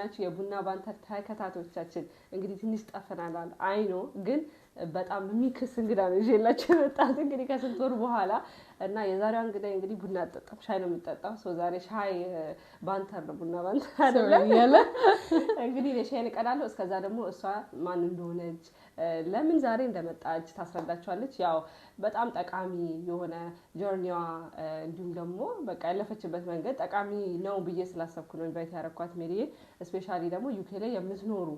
ናችሁ የቡና ባንተር ተከታታዮቻችን? እንግዲህ ትንሽ ጠፍናል አይኖ ግን በጣም የሚክስ እንግዳ ነው ይዤላችሁ የመጣሁት እንግዲህ ከስንት ወር በኋላ እና የዛሬዋ እንግዳ እንግዲህ ቡና አጠጣም ሻይ ነው የምጠጣው ዛሬ ሻይ ባንተር ነው ቡና ባንተር አይደለም ያለ እንግዲህ ለሻይ እንቀዳለሁ እስከዛ ደግሞ እሷ ማን እንደሆነች ለምን ዛሬ እንደመጣች ታስረዳችኋለች ያው በጣም ጠቃሚ የሆነ ጆርኒዋ እንዲሁም ደግሞ በቃ ያለፈችበት መንገድ ጠቃሚ ነው ብዬ ስላሰብኩ ነው ኢንቫይት ያረኳት ሜሪዬ ስፔሻሊ ደግሞ ዩኬ ላይ የምትኖሩ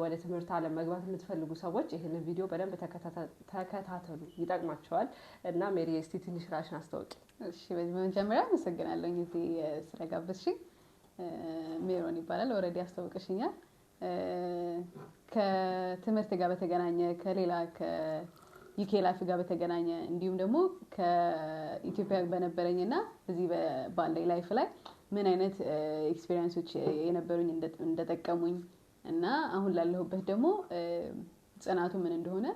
ወደ ትምህርት ዓለም መግባት የምትፈልጉ ሰዎች ይሄንን ቪዲዮ በደንብ ተከታተሉ ይጠቅማቸዋል እና ሜሪዬ እስቲ ትንሽ ራስሽን አስተዋውቂ እሺ በመጀመሪያ አመሰግናለሁ እዚህ ስለጋበዝሽኝ ሜሮን ይባላል ኦሬዲ አስተዋውቀሽኛል ከትምህርት ጋር በተገናኘ ከሌላ ከዩኬ ላይፍ ጋር በተገናኘ እንዲሁም ደግሞ ከኢትዮጵያ በነበረኝና እዚህ ባለኝ ላይፍ ላይ ምን አይነት ኤክስፒሪየንሶች የነበሩኝ እንደጠቀሙኝ እና አሁን ላለሁበት ደግሞ ጽናቱ ምን እንደሆነ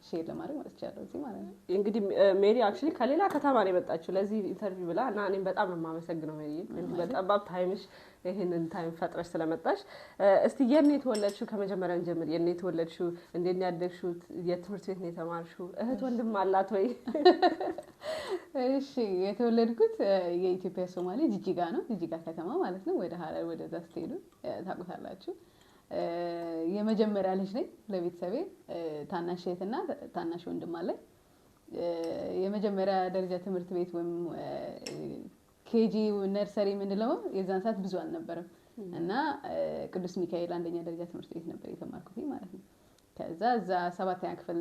ሼር ለማድረግ መጥቻለሁ እዚህ ማለት ነው እንግዲህ ሜሪ አክቹሊ ከሌላ ከተማ ነው የመጣችው ለዚህ ኢንተርቪው ብላ እና እኔም በጣም ነው የማመሰግነው ሜሪ እንግዲህ በጣም ታይምሽ ይሄንን ታይም ፈጥረሽ ስለመጣሽ እስቲ የኔ ተወለድሽው ከመጀመሪያው ጀምር የኔ ተወለድሽው እንዴት ያደግሽው የትምህርት ቤት ነው የተማርሽው እህት ወንድም አላት ወይ እሺ የተወለድኩት የኢትዮጵያ ሶማሌ ጂጂጋ ነው ጂጂጋ ከተማ ማለት ነው ወደ ሐረር ወደዛ ስትሄዱ ታውቁታላችሁ የመጀመሪያ ልጅ ነኝ ለቤተሰቤ ታናሽ እህትና ታናሽ ወንድም አለኝ የመጀመሪያ ደረጃ ትምህርት ቤት ወይም ኬጂ ነርሰሪ ምንለው የዛን ሰዓት ብዙ አልነበረም እና ቅዱስ ሚካኤል አንደኛ ደረጃ ትምህርት ቤት ነበር የተማርኩት ማለት ነው ከዛ እዛ 7ኛ ክፍል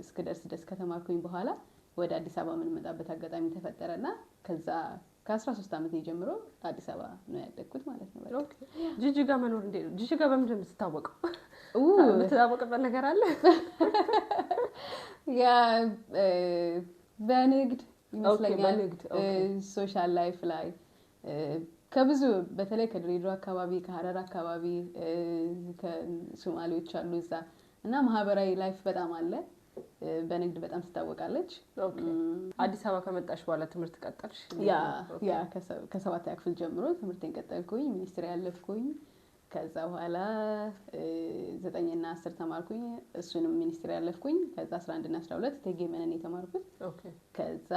እስከደርስ ከተማርኩኝ በኋላ ወደ አዲስ አበባ ምን መጣበት አጋጣሚ ተፈጠረና ከዛ ከ13 አመት ጀምሮ አዲስ አበባ ነው ያደግኩት ማለት ነው ኦኬ ጂጂጋ መኖር እንዴ ጂጂጋ በምንድን ነው የምትታወቀው የምትታወቀው ነገር አለ ያ በንግድ ይመስለኛል ሶሻል ላይፍ ላይ ከብዙ በተለይ ከድሬዳዋ አካባቢ ከሐረር አካባቢ ከሶማሌዎች አሉ እዛ እና ማህበራዊ ላይፍ በጣም አለ በንግድ በጣም ትታወቃለች ኦኬ አዲስ አበባ ከመጣሽ በኋላ ትምህርት ቀጠልሽ ያ ከ7ኛ ክፍል ጀምሮ ትምህርቴን ቀጠልኩኝ ሚኒስትሪ ያለፍኩኝ ከዛ በኋላ 9 እና 10 ተማርኩኝ እሱንም ሚኒስትሪ ያለፍኩኝ ከዛ 11 እና 12 ተገመነን የተማርኩት ኦኬ ከዛ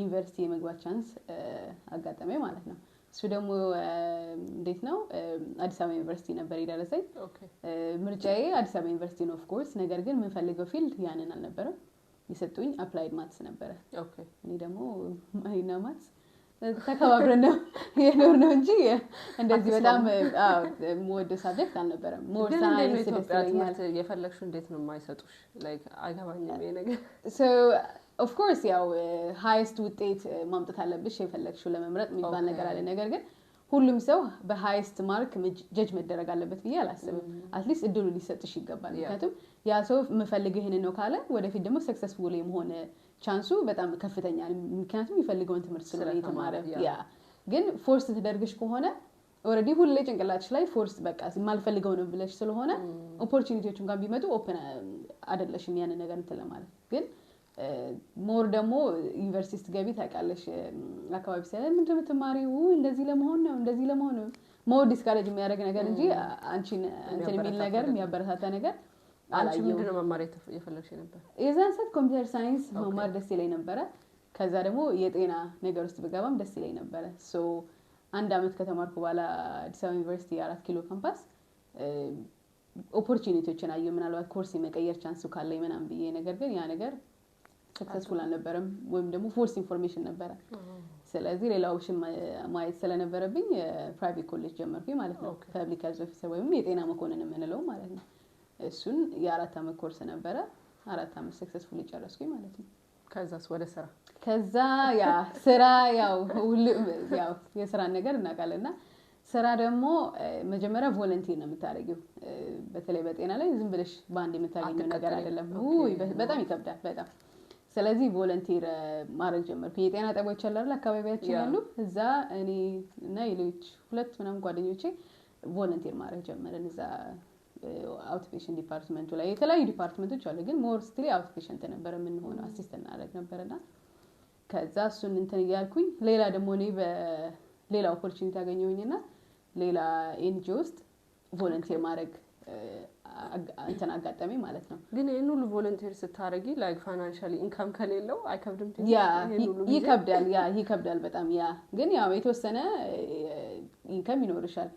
ዩኒቨርሲቲ የመግባት ቻንስ አጋጠመኝ ማለት ነው እሱ ደግሞ እንዴት ነው አዲስ አበባ ዩኒቨርሲቲ ነበር ይደረሰኝ ኦኬ ምርጫዬ አዲስ አበባ ዩኒቨርሲቲ ነው ኦፍ ኮርስ ነገር ግን ምን ፈልገው ፊልድ ያንን አልነበረም የሰጡኝ አፕላይድ ማትስ ነበር ኦኬ እኔ ደግሞ ማይና ማትስ ተከባብረን ነው የኖር ነው እንጂ እንደዚህ በጣም ሞድ ሳብጀክት አልነበረም ሞር ሳይንስ ትምህርት የፈለግሽው እንዴት ነው የማይሰጡሽ ላይክ አይገባኝም ይሄ ነገር so of course ያው ሃይስት ውጤት ማምጣት አለብሽ የፈለግሽው ለመምረጥ የሚባል ነገር አለ ነገር ግን ሁሉም ሰው በሃይስት ማርክ ጀጅ መደረግ አለበት ብዬ አላስብም አትሊስት እድሉ ሊሰጥሽ ይገባል ምክንያቱም ያ ሰው መፈልገው ይሄን ነው ካለ ወደፊት ደግሞ ሰክሰስፉል የመሆን ቻንሱ በጣም ከፍተኛ ምክንያቱም ይፈልገውን ትምህርት ስለተማረ ያ ግን ፎርስ ተደርግሽ ከሆነ ኦሬዲ ሁሌ ጭንቅላትሽ ላይ ፎርስ በቃ ማልፈልገው ነው ብለሽ ስለሆነ ኦፖርቹኒቲዎችን ጋር ቢመጡ ኦፕን አይደለሽም ያን ነገር እንትን ለማለት ግን ሞር ደግሞ ዩኒቨርሲቲ ገቢ ታውቃለሽ አካባቢ ሲያለ ምንድነው የምትማሪው እንደዚህ ለመሆን ነው ሞር ዲስካሬጅ የሚያደርግ ነገር እንጂ አንቺን እንትን የሚል ነገር የሚያበረታታ ነገር አንቺ ምንድነው መማር የፈለግሽ ነበር የዛን ሰዓት ኮምፒውተር ሳይንስ መማር ደስ ይለኝ ነበር ከዛ ደግሞ የጤና ነገር ውስጥ ብገባም ደስ ይለኝ ነበር ሶ አንድ አመት ከተማርኩ በኋላ አዲስ አበባ ዩኒቨርሲቲ 4 ኪሎ ካምፓስ ኦፖርቹኒቲዎችን አየሁ ምናልባት ኮርስ የመቀየር ቻንሱ ካለኝ ምናምን ብዬ ነገር ግን ያ ነገር ሰክሰስፉል አልነበረም ወይም ደግሞ ፎርስ ኢንፎርሜሽን ነበር ስለዚህ ሌላ ኦፕሽን ማየት ስለነበረብኝ ፕራይቬት ኮሌጅ ጀመርኩኝ ማለት ነው ፐብሊክ ሄልዝ ኦፊሰር ወይም የጤና መኮንን የምንለው ማለት ነው እሱን የ4 አመት ኮርስ ነበር 4 አመት ሰክሰስፉሊ ጨረስኩኝ ማለት ነው ከዛስ ወደ ስራ ከዛ ያ ስራ ያው የስራ ነገር እናቃለና ስራ ደግሞ መጀመሪያ ቮለንቲር ነው የምታደርጊው በተለይ በጤና ላይ ዝም ብለሽ ባንድ የምታገኘው ነገር አይደለም በጣም ይከብዳል በጣም ስለዚህ ቮለንቲር ማድረግ ጀመርኩ የጤና ጣቢያዎች አላለ አካባቢያችን ያሉ እዛ እኔ እና ሌሎች ሁለት ምናምን ጓደኞቼ ቮለንቲር ማድረግ ጀመርን እዛ አውትፔሽንት ዲፓርትመንቱ ላይ የተለያዩ ዲፓርትመንቶች አሉ ግን ሞር ስቲሊ አውትፔሽንት ነበር ምን ሆነ አሲስታንት እናደርግ ነበርና ከዛ እሱን እንትን ያልኩኝ ሌላ ደግሞ እኔ በሌላ ኦፖርቹኒቲ አገኘሁኝና ሌላ ኤንጂኦ ውስጥ ቮለንቲር ማድረግ እንትን አጋጣሚ ማለት ነው። ግን ይሄን ሁሉ ቮለንቲር ስታረጊ ላይክ ፋይናንሻሊ ኢንካም ከሌለው አይከብድም? ይከብዳል በጣም። ግን ያው የተወሰነ ኢንካም ይኖርሻል።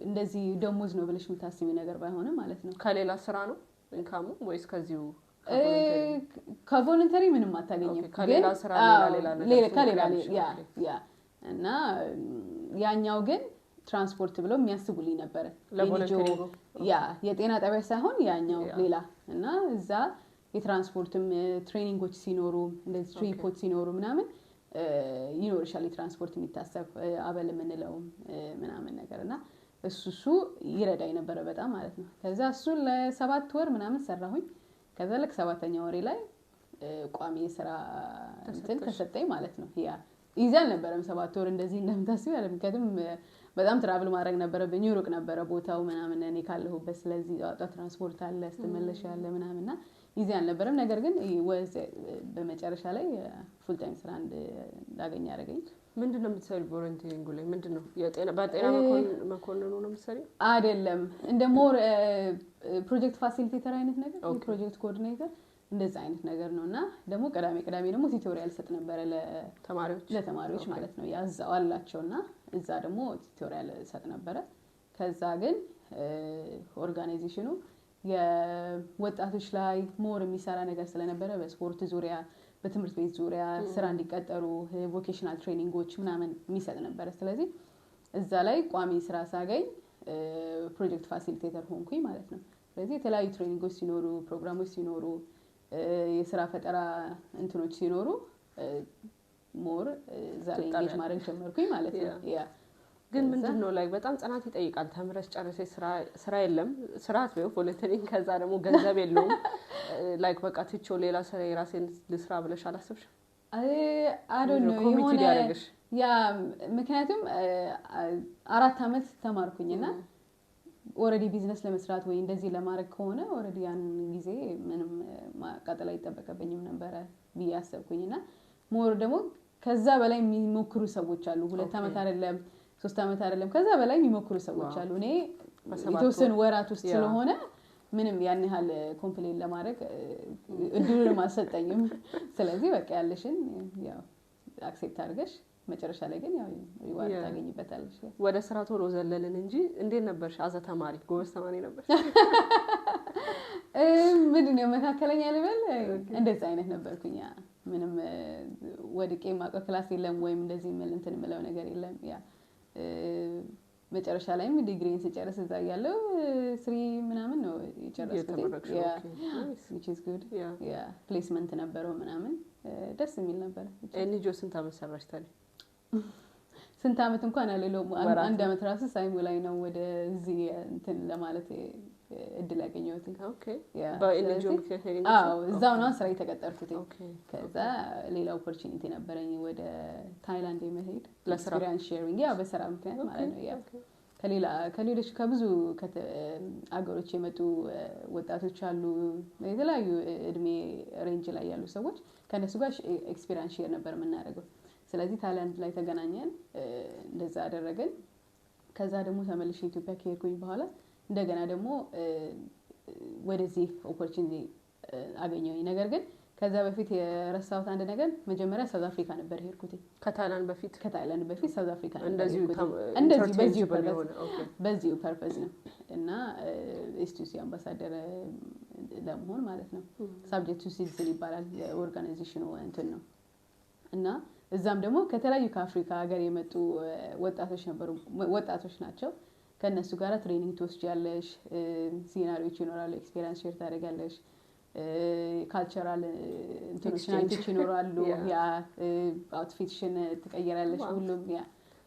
እንደዚህ ደሞዝ ነው ብለሽ የምታስቢው ነገር ባይሆንም ማለት ነው። ከሌላ ስራ ነው ኢንካሙ ወይስ ከዚሁ ከቮለንተሪ ምንም አታገኝም? ከሌላ ስራ ሌላ ነገር እና ያኛው ግን ትራንስፖርት ብለው የሚያስቡልኝ ነበር የጤና ጣቢያ ሳይሆን ያኛው ሌላ እና እዛ የትራንስፖርትም ትሬኒንጎች ሲኖሩ እንደዚህ ትሪፖች ሲኖሩ ምናምን ይኖርሻል የትራንስፖርት የሚታሰብ አበል የምንለው ምናምን ነገር እና እሱ ይረዳኝ ነበር በጣም ማለት ነው። ከዛ እሱ ለ7 ወር ምናምን ሰራሁኝ። ከዛ ለክ 7ኛ ወሬ ላይ ቋሚ ስራ እንትን ተሰጠኝ ማለት ነው። ይዛል ነበርም 7 ወር እንደዚህ እንደምታስቢ ያለ ምክንያቱም በጣም ትራቭል ማድረግ ነበረብኝ። ሩቅ ነበረ ቦታው ምናምን እኔ ካለሁበት። ስለዚህ ትራንስፖርት አለ ስትመለሽ ያለ ምናምንና ይዜ አልነበረም። ነገር ግን በመጨረሻ ላይ ፉል ታይም ስራ እንዳገኝ ያደረገኝ። ምንድነው የምትሰሪው ቮለንቲሪንግ ላይ? ምንድነው በጤና መኮንኑ ነው የምትሰሪው? አይደለም እንደ ሞር ፕሮጀክት ፋሲሊቴተር አይነት ነገር ፕሮጀክት ኮኦርዲኔተር እንደዛ አይነት ነገር ነውና ደግሞ ቅዳሜ ደግሞ ቲዩቶሪያል ሰጥ ነበር ለተማሪዎች ማለት ነው። ያዛው አላቸውና እዛ ደግሞ ቲዩቶሪያል ሰጥ ነበር። ከዛ ግን ኦርጋናይዜሽኑ የወጣቶች ላይ ሞር የሚሰራ ነገር ስለነበረ በስፖርት ዙሪያ በትምህርት ቤት ዙሪያ ስራ እንዲቀጠሩ ቮኬሽናል ትሬኒንጎች ምናምን የሚሰጥ ነበር። ስለዚህ እዛ ላይ ቋሚ ስራ ሳገኝ ፕሮጀክት ፋሲሊቴተር ሆንኩኝ ማለት ነው። ስለዚህ የተለያዩ ትሬኒንጎች ሲኖሩ ፕሮግራሞች ሲኖሩ የስራ ፈጠራ እንትኖች ሲኖሩ ሞር እዛ ላይ ኢንጌጅ ማድረግ ጀመርኩኝ ማለት ነው። ግን ምንድነው ላይ በጣም ጽናት ይጠይቃል። ተምረሽ ጨርሰሽ ስራ የለም ስራት ነው ቮለንተሪንግ። ከዛ ደግሞ ገንዘብ የለውም። ላይክ በቃ ትቼው ሌላ ስራ የራሴን ልስራ ብለሽ አላሰብሽም? I don't know ኮሚቴ ያደረግሽ ምክንያቱም 4 አመት ተማርኩኝና ኦሬዲ ቢዝነስ ለመስራት ወይ እንደዚህ ለማድረግ ከሆነ ኦሬዲ ያን ጊዜ ምንም ማቃጠል አይጠበቅብኝም ነበር ብዬ አሰብኩኝና ሞር ደግሞ ከዛ በላይ የሚሞክሩ ሰዎች አሉ። 2 አመት አይደለም 3 አመት አይደለም ከዛ በላይ የሚሞክሩ ሰዎች አሉ። እኔ የተወሰኑ ወራት ውስጥ ስለሆነ ምንም ያን ያህል ኮምፕሌን ለማድረግ እድሉን አልሰጠኝም። ስለዚህ በቃ ያለሽን ያው አክሴፕት አድርገሽ መጨረሻ ላይ ግን ያው ሪዋርድ ታገኝበታለሽ። ወደ ስራ ቶሎ ዘለልን እንጂ እንዴት ነበርሽ? አዘ ተማሪ ጎበዝ ተማሪ ነበርሽ? ምንድነው መካከለኛ ልበል እንደዛ አይነት ነበርኩኝ። ምንም ወድቄ ማቀው ክላስ የለም ወይም እንደዚህ እንትን ምለው ነገር የለም። መጨረሻ ላይም ዲግሪን ስጨርስ እዛ ያለው 3 ምናምን ነው የጨረስኩት። which is good ፕሌስመንት ነበረው ምናምን ደስ የሚል ነበር። ኤንጂኦ ስንት አመት ሰራሽ ታዲያ? ስንት አመት እንኳን አልለውም። 1 አመት ራሱ ሳይሞላኝ ነው ወደ እዚህ እንትን ለማለት እድል ያገኘሁት። ኦኬ በኤንጂኦ እዛው ነው ስራ የተቀጠርኩት። ከዛ ሌላ ኦፖርቹኒቲ ነበረኝ ወደ ታይላንድ የመሄድ ኤክስፒሪየንስ ሼሪንግ በስራ ምክንያት ማለት ነው። ከሌሎች ከብዙ አገሮች የመጡ ወጣቶች አሉ። የተለያዩ እድሜ ሬንጅ ላይ ያሉ ሰዎች ከነሱ ጋር ኤክስፒሪየንስ ሼር ነበር የምናደርገው። ስለዚህ ታይላንድ ላይ ተገናኘን። እንደዛ አደረገን። ከዛ ደግሞ ተመልሼ ኢትዮጵያ ከሄድኩኝ በኋላ እንደገና ደግሞ ወደዚህ ኦፖርቹኒቲ አገኘሁኝ። ነገር ግን ከዛ በፊት የረሳሁት አንድ ነገር መጀመሪያ ሳውዝ አፍሪካ ነበር ሄድኩት። ከታይላንድ በፊት ሳውዝ አፍሪካ ነበር። እንደዚህ በዚሁ ፐርፐዝ ነው እና ኤስቲሲ አምባሳደር ለመሆን ማለት ነው። ሳብጀክት ቱ ሲቲዝን ይባላል የኦርጋናይዜሽኑ እንትን ነው እና እዛም ደግሞ ከተለያዩ ከአፍሪካ ሀገር የመጡ ወጣቶች ናቸው። ከነሱ ጋር ትሬኒንግ ትወስጃለሽ፣ ሲናሪዎች ይኖራሉ፣ ኤክስፒሪየንስ ሼር ታደርጋለሽ፣ ካልቸራል ኢንተርናሽናሊቲዎች ይኖራሉ። አውትፊትሽን ትቀይራለሽ ሁሉም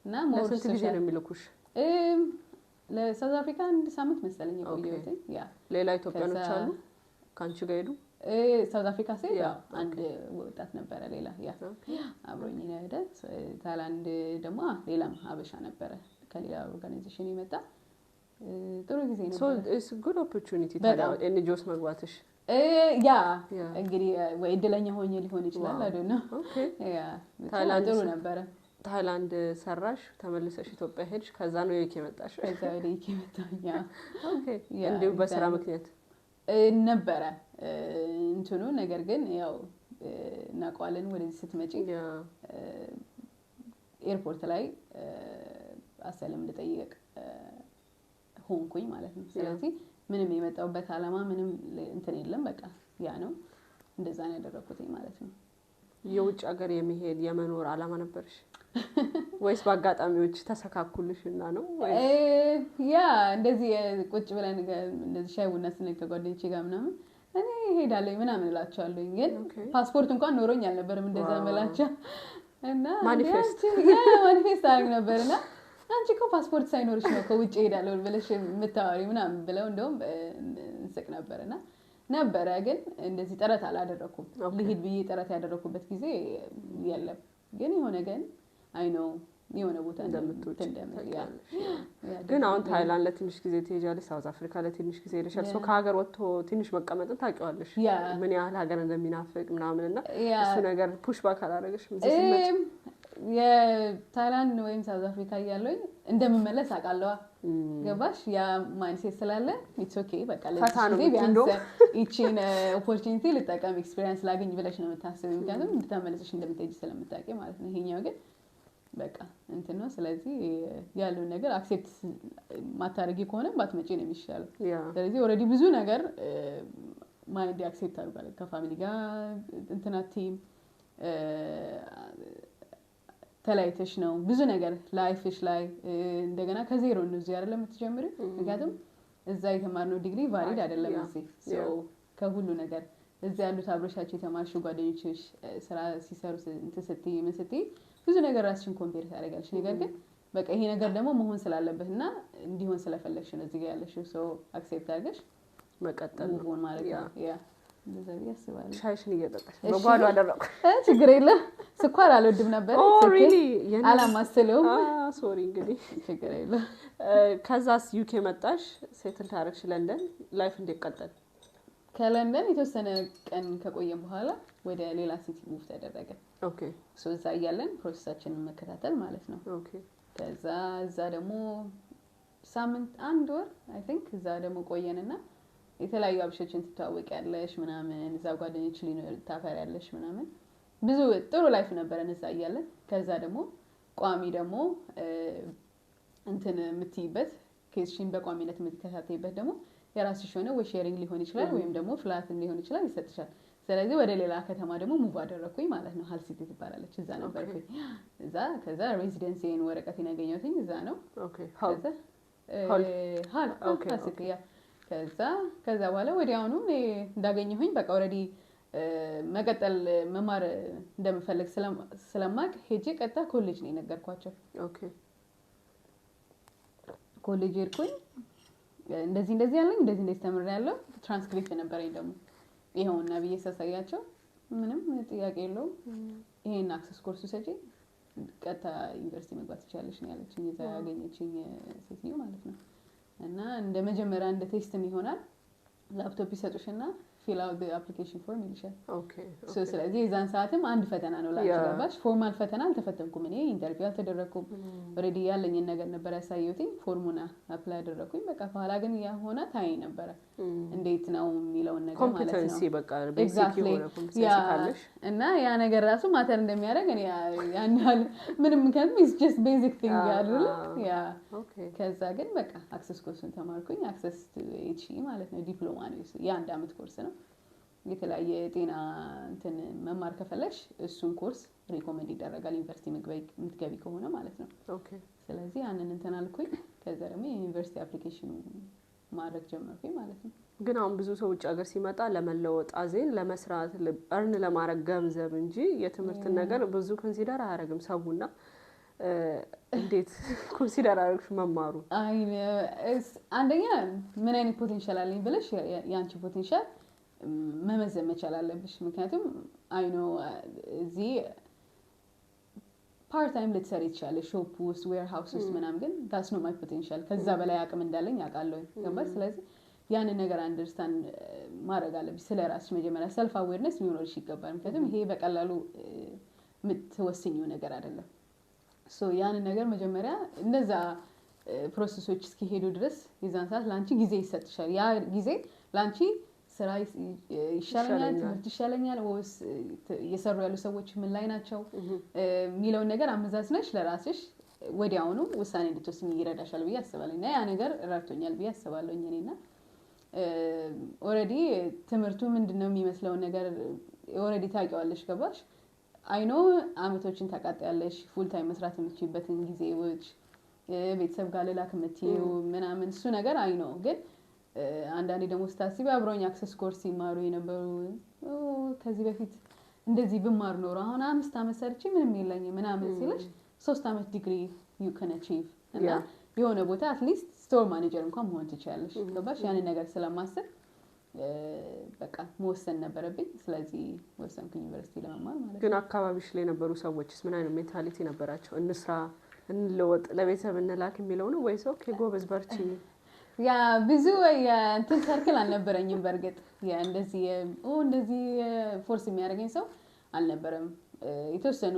እና ሞር ስንት ጊዜ ነው የሚልኩሽ? ለሳውዝ አፍሪካ 1 ሳምንት መሰለኝ የቆየሁት። ሌላ ኢትዮጵያኖች አሉ ካንቺ ጋር ሄዱ? ሳውዝ አፍሪካ ሲል አንድ ወጣት ነበረ ሌላ አብሮኝ ነው ሄደ። ታይላንድ ደግሞ ሌላም ሀበሻ ነበረ ከሌላ ኦርጋናይዜሽን የመጣ ጥሩ ጊዜ ነበር። so it's a good opportunity ታዲያ ኤንጂኦስ መግባትሽ። እንግዲህ ወይ እድለኛ ሆኜ ሊሆን ይችላል አይደል ነው። ታይላንድ ጥሩ ነበረ። ታይላንድ ሰራሽ ተመልሰሽ ኢትዮጵያ ሄድሽ ከዛ ነው ዩኬ መጣሽ ከዛ ወደ ዩኬ መጣሁኝ ኦኬ እንዴ በስራ ምክንያት ነበረ እንትኑ ነገር ግን ያው እናውቀዋለን ወደዚህ ስትመጪ ኤርፖርት ላይ አሰለም ልጠይቅ ሆንኩኝ ማለት ነው ስለዚህ ምንም የመጣውበት አላማ ምንም እንትን የለም በቃ ያ ነው እንደዛ ነው ያደረኩትኝ ማለት ነው የውጭ ሀገር የመሄድ የመኖር አላማ ነበርሽ ወይስ በአጋጣሚዎች ተሰካኩልሽና ነው ያ እንደዚህ ቁጭ ብለን እንደዚህ ሻይ ቡና ስንል ከጓደኞቼ ጋር ምናምን እኔ ሄዳለሁ ምናምን እላቸዋለሁ ግን ፓስፖርት እንኳን ኖሮኝ አልነበረም እንደዛ መላቸው እና ማኒፌስት አድርግ ነበርና አንቺ እኮ ፓስፖርት ሳይኖርሽ ነው ከውጭ ሄዳለሁ ብለሽ የምታወሪ ምናምን ብለው እንደውም እንስቅ ነበርና ነበረ ግን እንደዚህ ጥረት አላደረኩም ልሂድ ብዬ ጥረት ያደረኩበት ጊዜ የለም ግን የሆነ ግን አይ ኖ የሆነ ቦታ እንደምትወጪ ግን አሁን ታይላንድ ለትንሽ ጊዜ ትሄጃለሽ ሳውዝ አፍሪካ ለትንሽ ጊዜ ሄደሻል ሶ ከሀገር ወጥቶ ትንሽ መቀመጥን ታውቂዋለሽ ምን ያህል ሀገር እንደሚናፍቅ ምናምን እና እሱ ነገር ፑሽ ባክ አላደረገሽ የታይላንድ ወይም ሳውዝ አፍሪካ እያለሁኝ እንደምመለስ አውቃለሁ ገባሽ ያ ማይንድሴት ስላለ ኢትስ ኦኬ በቃ ለዚህ ቢያንስ እቺን ኦፖርቹኒቲ ልጠቀም ኤክስፒሪየንስ ላገኝ ብለሽ ነው የምታስበው ምክንያቱም እንድትመለስሽ እንደምትሄጂ ስለምታውቂ ማለት ነው ይሄኛው ግን በቃ እንትን ነው ስለዚህ ያለው ነገር አክሴፕት ማታረጊ ከሆነ ባትመጪ ነው የሚሻለው ስለዚህ ኦሬዲ ብዙ ነገር ማይንድ አክሴፕት አድርጓል ከፋሚሊ ጋር እንትናቲም ተላይተሽ ነው ብዙ ነገር ላይፍሽ ላይ እንደገና ከዜሮ ነው እዚህ አይደለም የምትጀምሪው ምክንያቱም እዛ የተማርነው ዲግሪ ቫሊድ አይደለም እዚህ ሶ ከሁሉ ነገር እዚህ ያሉት አብረሻቸው የተማርሽ ጓደኞችሽ ስራ ሲሰሩ እንትስትይ ምንስትይ ብዙ ነገር ራስሽን ኮምፔር ታደርጋለሽ ነገር ግን በቃ ይሄ ነገር ደግሞ መሆን ስላለበትና እንዲሆን ስለፈለግሽ ነው እዚህ ጋር ያለሽው ሶ አክሴፕት አድርገሽ መቀጠል ነው ማለት ነው ያ እንደዛ ያስባል ሻይሽን እየጠጣሽ በጓዶ አደረኩ ችግር የለም ስኳር አልወድም ነበር አላማስለው ሶሪ እንግዲህ ችግር የለም ከዛስ ዩኬ መጣሽ ሴትል ታረክሽ ለንደን ላይፍ እንዲቀጥል ከለንደን የተወሰነ ቀን ከቆየን በኋላ ወደ ሌላ ሲቲ ሙቭ ተደረገ ኦኬ ሶ እዛ ያለን ፕሮሰሳችንን መከታተል ማለት ነው ኦኬ ከዛ እዛ ደግሞ ሳምንት አንድ ወር አይ ቲንክ እዛ ደግሞ ቆየንና የተለያዩ አብሾችን ትተዋወቂያለሽ ምናምን እዛ ጓደኞች ሊኖር ታፈሪያለሽ ምናምን ብዙ ጥሩ ላይፍ ነበረን እዛ ያለን ከዛ ደግሞ ቋሚ ደግሞ እንትን የምትይበት ኬስሽን በቋሚነት የምትከታተይበት ደግሞ የራስሽ ሆነ ወይ ሼሪንግ ሊሆን ይችላል ወይም ደግሞ ፍላት ሊሆን ይችላል ይሰጥሻል ስለዚህ ወደ ሌላ ከተማ ደግሞ ሙቭ አደረኩኝ ማለት ነው ሀል ሲቲ ትባላለች እዛ ነበርኩኝ እዛ ከዛ ሬዚደንሲን ወረቀቴን ያገኘሁትኝ እዛ ነው ኦኬ ሀል ሲቲ ከዛ በኋላ ወዲያውኑ እንዳገኘሁኝ በቃ ኦሬዲ መቀጠል መማር እንደምፈልግ ስለማቅ ሄጄ ቀጣ ኮሌጅ ነው የነገርኳቸው ኦኬ ኮሌጅ ሄድኩኝ እንደዚህ ያለኝ እንደዚህ ተምሬያለሁ ትራንስክሪፕት ነበረኝ ደግሞ ይሄውና ብዬ ሳሳያቸው ምንም ጥያቄ የለውም ይሄን አክሰስ ኮርስ ሰጪ ቀጣ ዩኒቨርሲቲ መግባት ትችላለሽ ነው ያለችኝ እዛ ያገኘችኝ ሴትዮ ማለት ነው እና እንደ መጀመሪያ እንደ ቴስትም ይሆናል ላፕቶፕ ይሰጡሽና ፊል አውት ዘ አፕሊኬሽን ፎርም ይልሻል ኦኬ ሶ ስለዚህ የዛን ሰዓትም አንድ ፈተና ነው ላልተገባሽ ፎርማል ፈተና አልተፈተንኩም እኔ ኢንተርቪው አልተደረኩም ኦሬዲ ያለኝን ነገር ነበር ያሳየሁትኝ ፎርሙና አፕላይ አደረኩኝ በቃ በኋላ ግን ያ ሆነ ታይ ነበር እንዴት ነው የሚለውን ነገር ማለት ነው ኮምፒተንሲ በቃ ቤሲክ የሆነ ኮምፒተንሲ ካለሽ እና ያ ነገር ራሱ ማተር እንደሚያደርግ እኔ ያን ያህል ምንም ምክንያቱም ኢትስ ጀስት ቤዚክ ቲንግ አይደል ያ ኦኬ ከዛ ግን በቃ አክሰስ ኮርሱን ተማርኩኝ አክሰስ ኤች ማለት ነው ዲፕሎማ ነው የአንድ አመት ኮርስ ነው የተለያየ ጤና እንትን መማር ከፈለሽ እሱን ኮርስ ሪኮመንድ ይደረጋል ዩኒቨርሲቲ የምትገቢ ከሆነ ማለት ነው ኦኬ ስለዚህ ያንን እንትን አልኩኝ ከዛ ደግሞ የዩኒቨርሲቲ አፕሊኬሽኑ ማድረግ ጀመርኩኝ ማለት ነው ግን አሁን ብዙ ሰው ውጭ ሀገር ሲመጣ ለመለወጥ አዜን ለመስራት እርን ለማድረግ ገንዘብ እንጂ የትምህርት ነገር ብዙ ኮንሲደር አያደርግም ሰውና እንዴት ኮንሲደር አድርግሽ መማሩ አንደኛ ምን አይነት ፖቴንሻል አለኝ ብለሽ ያንቺ ፖቴንሻል መመዘን መቻል አለብሽ ምክንያቱም አይ ኖ እዚህ ፓርት ታይም ልትሰሪ ትችላለሽ ሾፕ ውስጥ ዌር ሃውስ ውስጥ ምናምን ግን that's not my potential ከዛ በላይ አቅም እንዳለኝ አውቃለሁ ገባሽ ስለዚህ ያንን ነገር አንደርስታንድ ማድረግ አለብሽ ስለራስሽ መጀመሪያ ሰልፍ አዌርነስ ሊኖርሽ ይገባል ምክንያቱም ይሄ በቀላሉ የምትወስኚው ነገር አይደለም ሶ ያንን ነገር መጀመሪያ እነዛ ፕሮሰሶች እስኪሄዱ ድረስ የዛን ሰዓት ለአንቺ ጊዜ ይሰጥሻል። ያ ጊዜ ለአንቺ ስራ ይሻለኛል፣ ትምህርት ይሻለኛል ወይስ እየሰሩ ያሉ ሰዎች ምን ላይ ናቸው የሚለውን ነገር አመዛዝነሽ ለራስሽ ወዲያውኑ ውሳኔ እንድትወስኝ ይረዳሻል ብዬ አስባለሁ። እና ያ ነገር ረድቶኛል ብዬ አስባለሁ። እኔና ኦልሬዲ ትምህርቱ ምንድነው የሚመስለው ነገር ኦልሬዲ ታውቂዋለሽ። ገባሽ? አይኖ አመቶችን ታቃጥያለሽ ፉል ታይም መስራት የምትችይበትን ጊዜዎች ቤተሰብ ጋር ልላክ የምትይው ምናምን እሱ ነገር አይኖ ግን አንዳንዴ ደግሞ ስታስቢ አብረውኝ አክሰስ ኮርስ ሲማሩ የነበሩ ከዚህ በፊት እንደዚህ ብማር ኖሮ አሁን 5 አመት ሰርቼ ምንም የለኝም ምናምን ሲልሽ 3 አመት ዲግሪ you can achieve እና የሆነ ቦታ አትሊስት ስቶር ማኔጀር እንኳን መሆን ትችያለሽ። ገባሽ? ያንን ነገር ስለማስብ በቃ መወሰን ነበረብኝ። ስለዚህ ወሰንኩ ዩኒቨርሲቲ ለመማር ማለት ነው። ግን አካባቢሽ ላይ የነበሩ ሰዎችስ ምን አይነት ሜንታሊቲ ነበራቸው? እንስራ እንለወጥ ለቤተሰብ እንላክ የሚለው ነው ወይስ ኦኬ ጎበዝ በርቺ? ያ ብዙ እንትን ሰርክል አልነበረኝም። በርግጥ ያ እንደዚህ ፎርስ የሚያደርገኝ ሰው አልነበረም። የተወሰኑ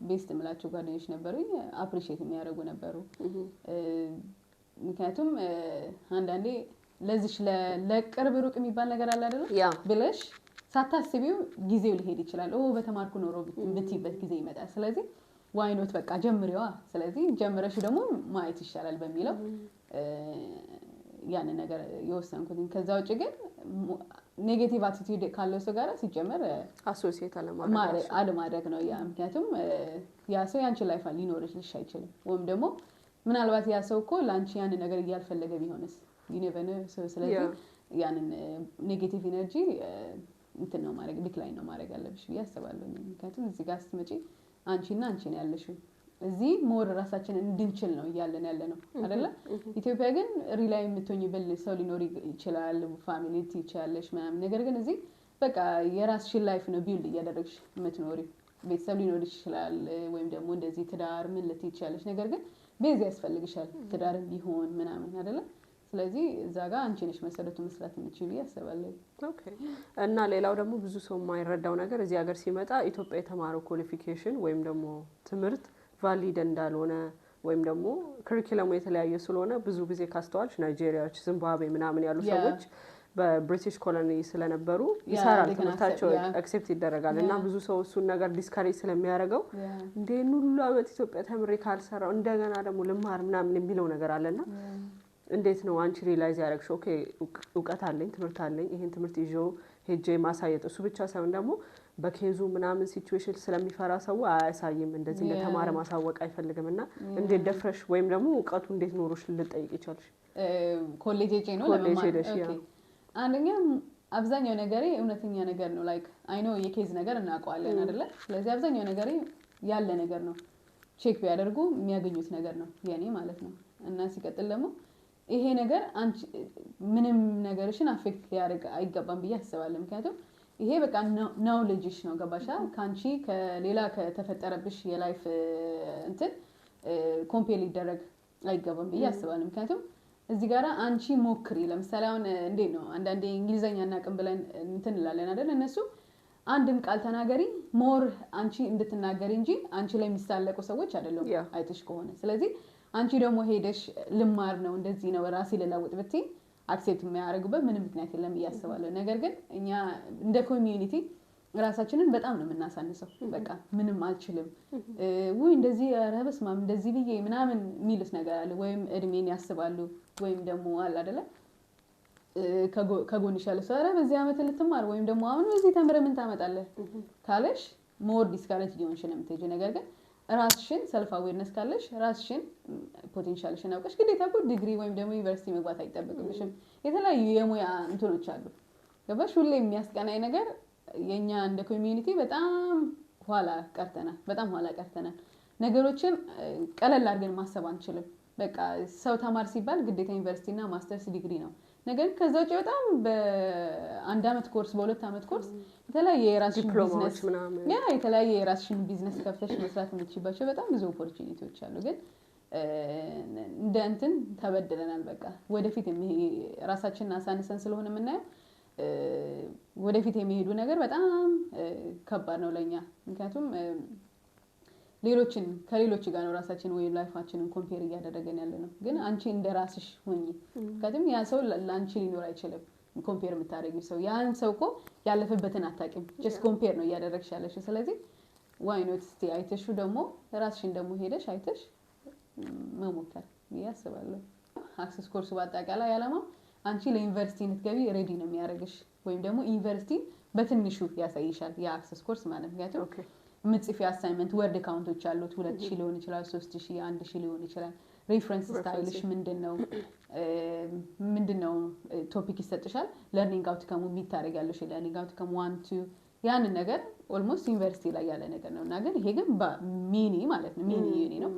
ቤስት ምላቸው ጓደኞች ነበሩኝ አፕሪሺየት የሚያደርጉ ነበሩ። ምክንያቱም አንዳንዴ ለዚሽ ለቅርብ ሩቅ የሚባል ነገር አለ አይደል? ብለሽ ሳታስቢው ጊዜው ሊሄድ ይችላል። በተማርኩ ኖሮ ብትይበት ጊዜ ይመጣል። ስለዚህ ዋይ ኖት በቃ ጀምሪዋ። ስለዚህ ጀምረሽ ደግሞ ማየት ይሻላል በሚለው ያን ነገር የወሰንኩት። ከዛ ውጪ ግን ኔጌቲቭ አቲቲዩድ ካለው ሰው ጋር ሲጀመር አሶሲዬት አለማድረግ ነው። ያ ምክንያቱም ያ ሰው ያንቺ ላይፍ ሊኖርልሽ አይችልም። ወይም ደግሞ ምናልባት ያ ሰው እኮ ላንቺ ያን ነገር እያልፈለገ ቢሆንስ ይነቨነ ስለዚህ ያንን ኔጌቲቭ ኤነርጂ እንትን ነው ማድረግ ዲክላይን ነው ማድረግ ያለብሽ ብዬ አስባለሁ። ምክንያቱም እዚህ ጋር ስትመጪ አንቺና አንቺ ነው ያለሽው። እዚህ ሞር ራሳችንን እንድንችል ነው እያለን ያለ ነው አይደለ? ኢትዮጵያ ግን ሪላይ የምትሆኝበት ሰው ሊኖር ይችላል፣ ፋሚሊ ትይቻለሽ ምናምን። ነገር ግን እዚህ በቃ የራስሽን ላይፍ ነው ቢልድ እያደረግሽ የምትኖሪ። ቤተሰብ ሊኖር ይችላል ወይም ደግሞ እንደዚህ ትዳር ምን ልትይቻለሽ። ነገር ግን ቤዝ ያስፈልግሻል ትዳርም ቢሆን ምናምን አይደለ? ስለዚህ እዛ ጋር አንቺ ነሽ መሰረቱ መስራት የምትችይው ብዬ አስባለሁ። ኦኬ። እና ሌላው ደግሞ ብዙ ሰው የማይረዳው ነገር እዚህ ሀገር ሲመጣ ኢትዮጵያ የተማረው ኳሊፊኬሽን ወይም ደግሞ ትምህርት ቫሊድ እንዳልሆነ ወይም ደግሞ ክሪኩለሙ የተለያየ ስለሆነ ብዙ ጊዜ ካስተዋልሽ ናይጄሪያዎች፣ ዚምባብዌ ምናምን ያሉ ሰዎች በብሪቲሽ ኮሎኒ ስለነበሩ ይሰራል ትምህርታቸው አክሴፕት ይደረጋል እና ብዙ ሰው እሱን ነገር ዲስካሬጅ ስለሚያደርገው እንደ ሁሉ አመት ኢትዮጵያ ተምሬ ካልሰራው እንደገና ደግሞ ልማር ምናምን የሚለው ነገር አለና እንዴት ነው አንቺ ሪላይዝ ያደረግሽው? ኦኬ እውቀት አለኝ ትምህርት አለኝ ይሄን ትምህርት ይዤው ሄጄ ማሳየት እሱ ብቻ ሳይሆን ደግሞ በኬዙ ምናምን ሲቹዌሽን ስለሚፈራ ሰው አያሳይም እንደዚህ እንደተማረ ማሳወቅ አይፈልግምና እንዴት ደፍረሽ ወይም ደግሞ እውቀቱ እንዴት ኖሮሽ ልጠይቅ ይቻልሽ? ኮሌጅ ሄጄ ነው ለማማር። ኦኬ አንደኛ አብዛኛው ነገሬ እውነተኛ ነገር ነው። ላይክ አይ ኖ የኬዝ ነገር እናውቀዋለን አይደለ? ስለዚህ አብዛኛው ነገሬ ያለ ነገር ነው። ቼክ ቢያደርጉ የሚያገኙት ነገር ነው የኔ ማለት ነው። እና ሲቀጥል ደግሞ ይሄ ነገር አንቺ ምንም ነገርሽን አፌክት ሊያደርግ አይገባም ብዬ አስባለሁ። ምክንያቱም ይሄ በቃ ናውሌጅሽ ነው። ገባሻ? ካንቺ ከሌላ ከተፈጠረብሽ የላይፍ እንትን ኮምፔር ሊደረግ አይገባም ብዬ አስባለሁ። ምክንያቱም እዚህ ጋራ አንቺ ሞክሪ። ለምሳሌ አሁን እንዴት ነው አንዳንዴ እንግሊዘኛ እናቅም ብለን እንትን እንላለን አይደል? እነሱ አንድን ቃል ተናገሪ ሞር አንቺ እንድትናገሪ እንጂ አንቺ ላይ የሚሳለቁ ሰዎች አይደሉም አይተሽ ከሆነ። ስለዚህ አንቺ ደግሞ ሄደሽ ልማር ነው እንደዚህ ነው ራሴ ልለውጥ ብትይ አክሴፕት የሚያደርጉበት ምንም ምክንያት የለም እያስባለሁ። ነገር ግን እኛ እንደ ኮሚዩኒቲ ራሳችንን በጣም ነው የምናሳንሰው። በቃ ምንም አልችልም ወይ እንደዚህ ኧረ በስመ አብ እንደዚህ ብዬ ምናምን የሚሉት ነገር አለ። ወይም እድሜን ያስባሉ ወይም ደግሞ አለ አይደለ ከጎንሽ ያለ ሰው ኧረ በዚህ አመት ልትማር ወይም ደግሞ አሁን እዚህ ተምረህ ምን ታመጣለህ ካለሽ ሞር ዲስካሬጅ ሊሆንሽ ነው የምትሄጂው። ነገር ግን ራስሽን ሰልፍ አዌርነስ ካለሽ ራስሽን ፖቴንሻልሽን አውቀሽ ግዴታ እኮ ዲግሪ ወይም ደግሞ ዩኒቨርሲቲ መግባት አይጠበቅብሽም። የተለያዩ የሙያ እንትኖች አሉ። ገባሽ? ሁሌ የሚያስቀናኝ ነገር የኛ እንደ ኮሚዩኒቲ በጣም ኋላ ቀርተናል። ነገሮችን ቀለል አድርገን ማሰብ አንችልም። በቃ ሰው ተማር ሲባል ግዴታ ዩኒቨርሲቲ እና ማስተርስ ዲግሪ ነው። ነገር ከዛ ውጪ በጣም በአንድ አመት ኮርስ በሁለት አመት ኮርስ የተለያየ የራስሽን ቢዝነስ የተለያየ የራስሽን ቢዝነስ ከፍተሽ መስራት የምትችይባቸው በጣም ብዙ ኦፖርቹኒቲዎች አሉ። ግን እንደ እንትን ተበድለናል። በቃ ወደፊት ራሳችንን አሳንሰን ስለሆነ የምናየው ወደፊት የሚሄዱ ነገር በጣም ከባድ ነው ለኛ። ምክንያቱም ሌሎችን ከሌሎች ጋር ነው ራሳችን ወይ ላይፋችንን ኮምፔር እያደረገን ያለ ነው ግን አንቺ እንደራስሽ ሆኚ ከደም ያ ሰው ላንቺ ሊኖር አይችልም ኮምፔር የምታደርጊው ሰው ያን ሰው እኮ ያለፈበትን አታውቂም ጀስት ኮምፔር ነው እያደረግሽ ያለሽ ስለዚህ ዋይ ኖት እስቲ አይተሹ ደግሞ ራስሽን ደግሞ ሄደሽ አይተሽ መሞከር ያስባለሁ አክሰስ ኮርስ ባጣቃላይ ያለማ አንቺ ለዩኒቨርሲቲ እንትገቢ ሬዲ ነው የሚያደርግሽ ወይም ደግሞ ዩኒቨርሲቲ በትንሹ ያሳይሻል ያ አክሰስ ኮርስ ማለት ነው ኦኬ ምጽፊ አሳይመንት ወርድ ካውንቶች አሉት 2000 ሊሆን ይችላል 3000 1000 ሊሆን ይችላል ሬፈረንስ ስታይልሽ ምንድነው ቶፒክ ይሰጥሻል ለርኒንግ አውትካሙ የሚታረጋለሽ ለርኒንግ አውትካም 1 2 ያንን ነገር ኦልሞስት ዩኒቨርሲቲ ላይ ያለ ነገር ነውና ግን ይሄ ግን ሚኒ ማለት ነው ሚኒ ዩኒ ነው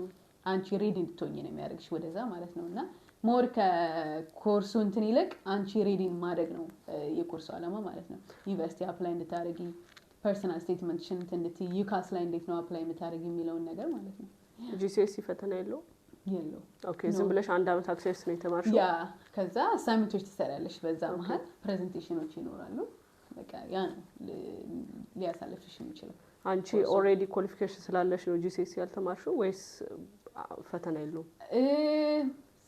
አንቺ ሬዲ እንድትሆኚ ነው የሚያደርግሽ ወደዛ ማለት ነውና ሞር ከኮርሱ እንትን ይልቅ አንቺ ሬዲ ማድረግ ነው የኮርሱ አላማ ማለት ነው ዩኒቨርሲቲ አፕላይ እንድታረጊ ፐርሰናል ስቴትመንትሽን እንድትይ ዩካስ ላይ እንዴት ነው አፕላይ የምታረጊ የሚለውን ነገር ማለት ነው ጂሲኤስ ፈተና የለው ኦኬ ዝም ብለሽ አንድ አመት አክሰስ ነው የተማርሽው ያ ከዛ አሳይመንቶች ትሰራለሽ በዛ መሃል ፕሬዘንቴሽኖች ይኖራሉ በቃ ያ ነው ሊያሳልፍሽ የሚችለው አንቺ ኦሬዲ ኳሊፊኬሽን ስላለሽ ነው ጂሲኤስ ያልተማርሽው ወይስ ፈተና የለው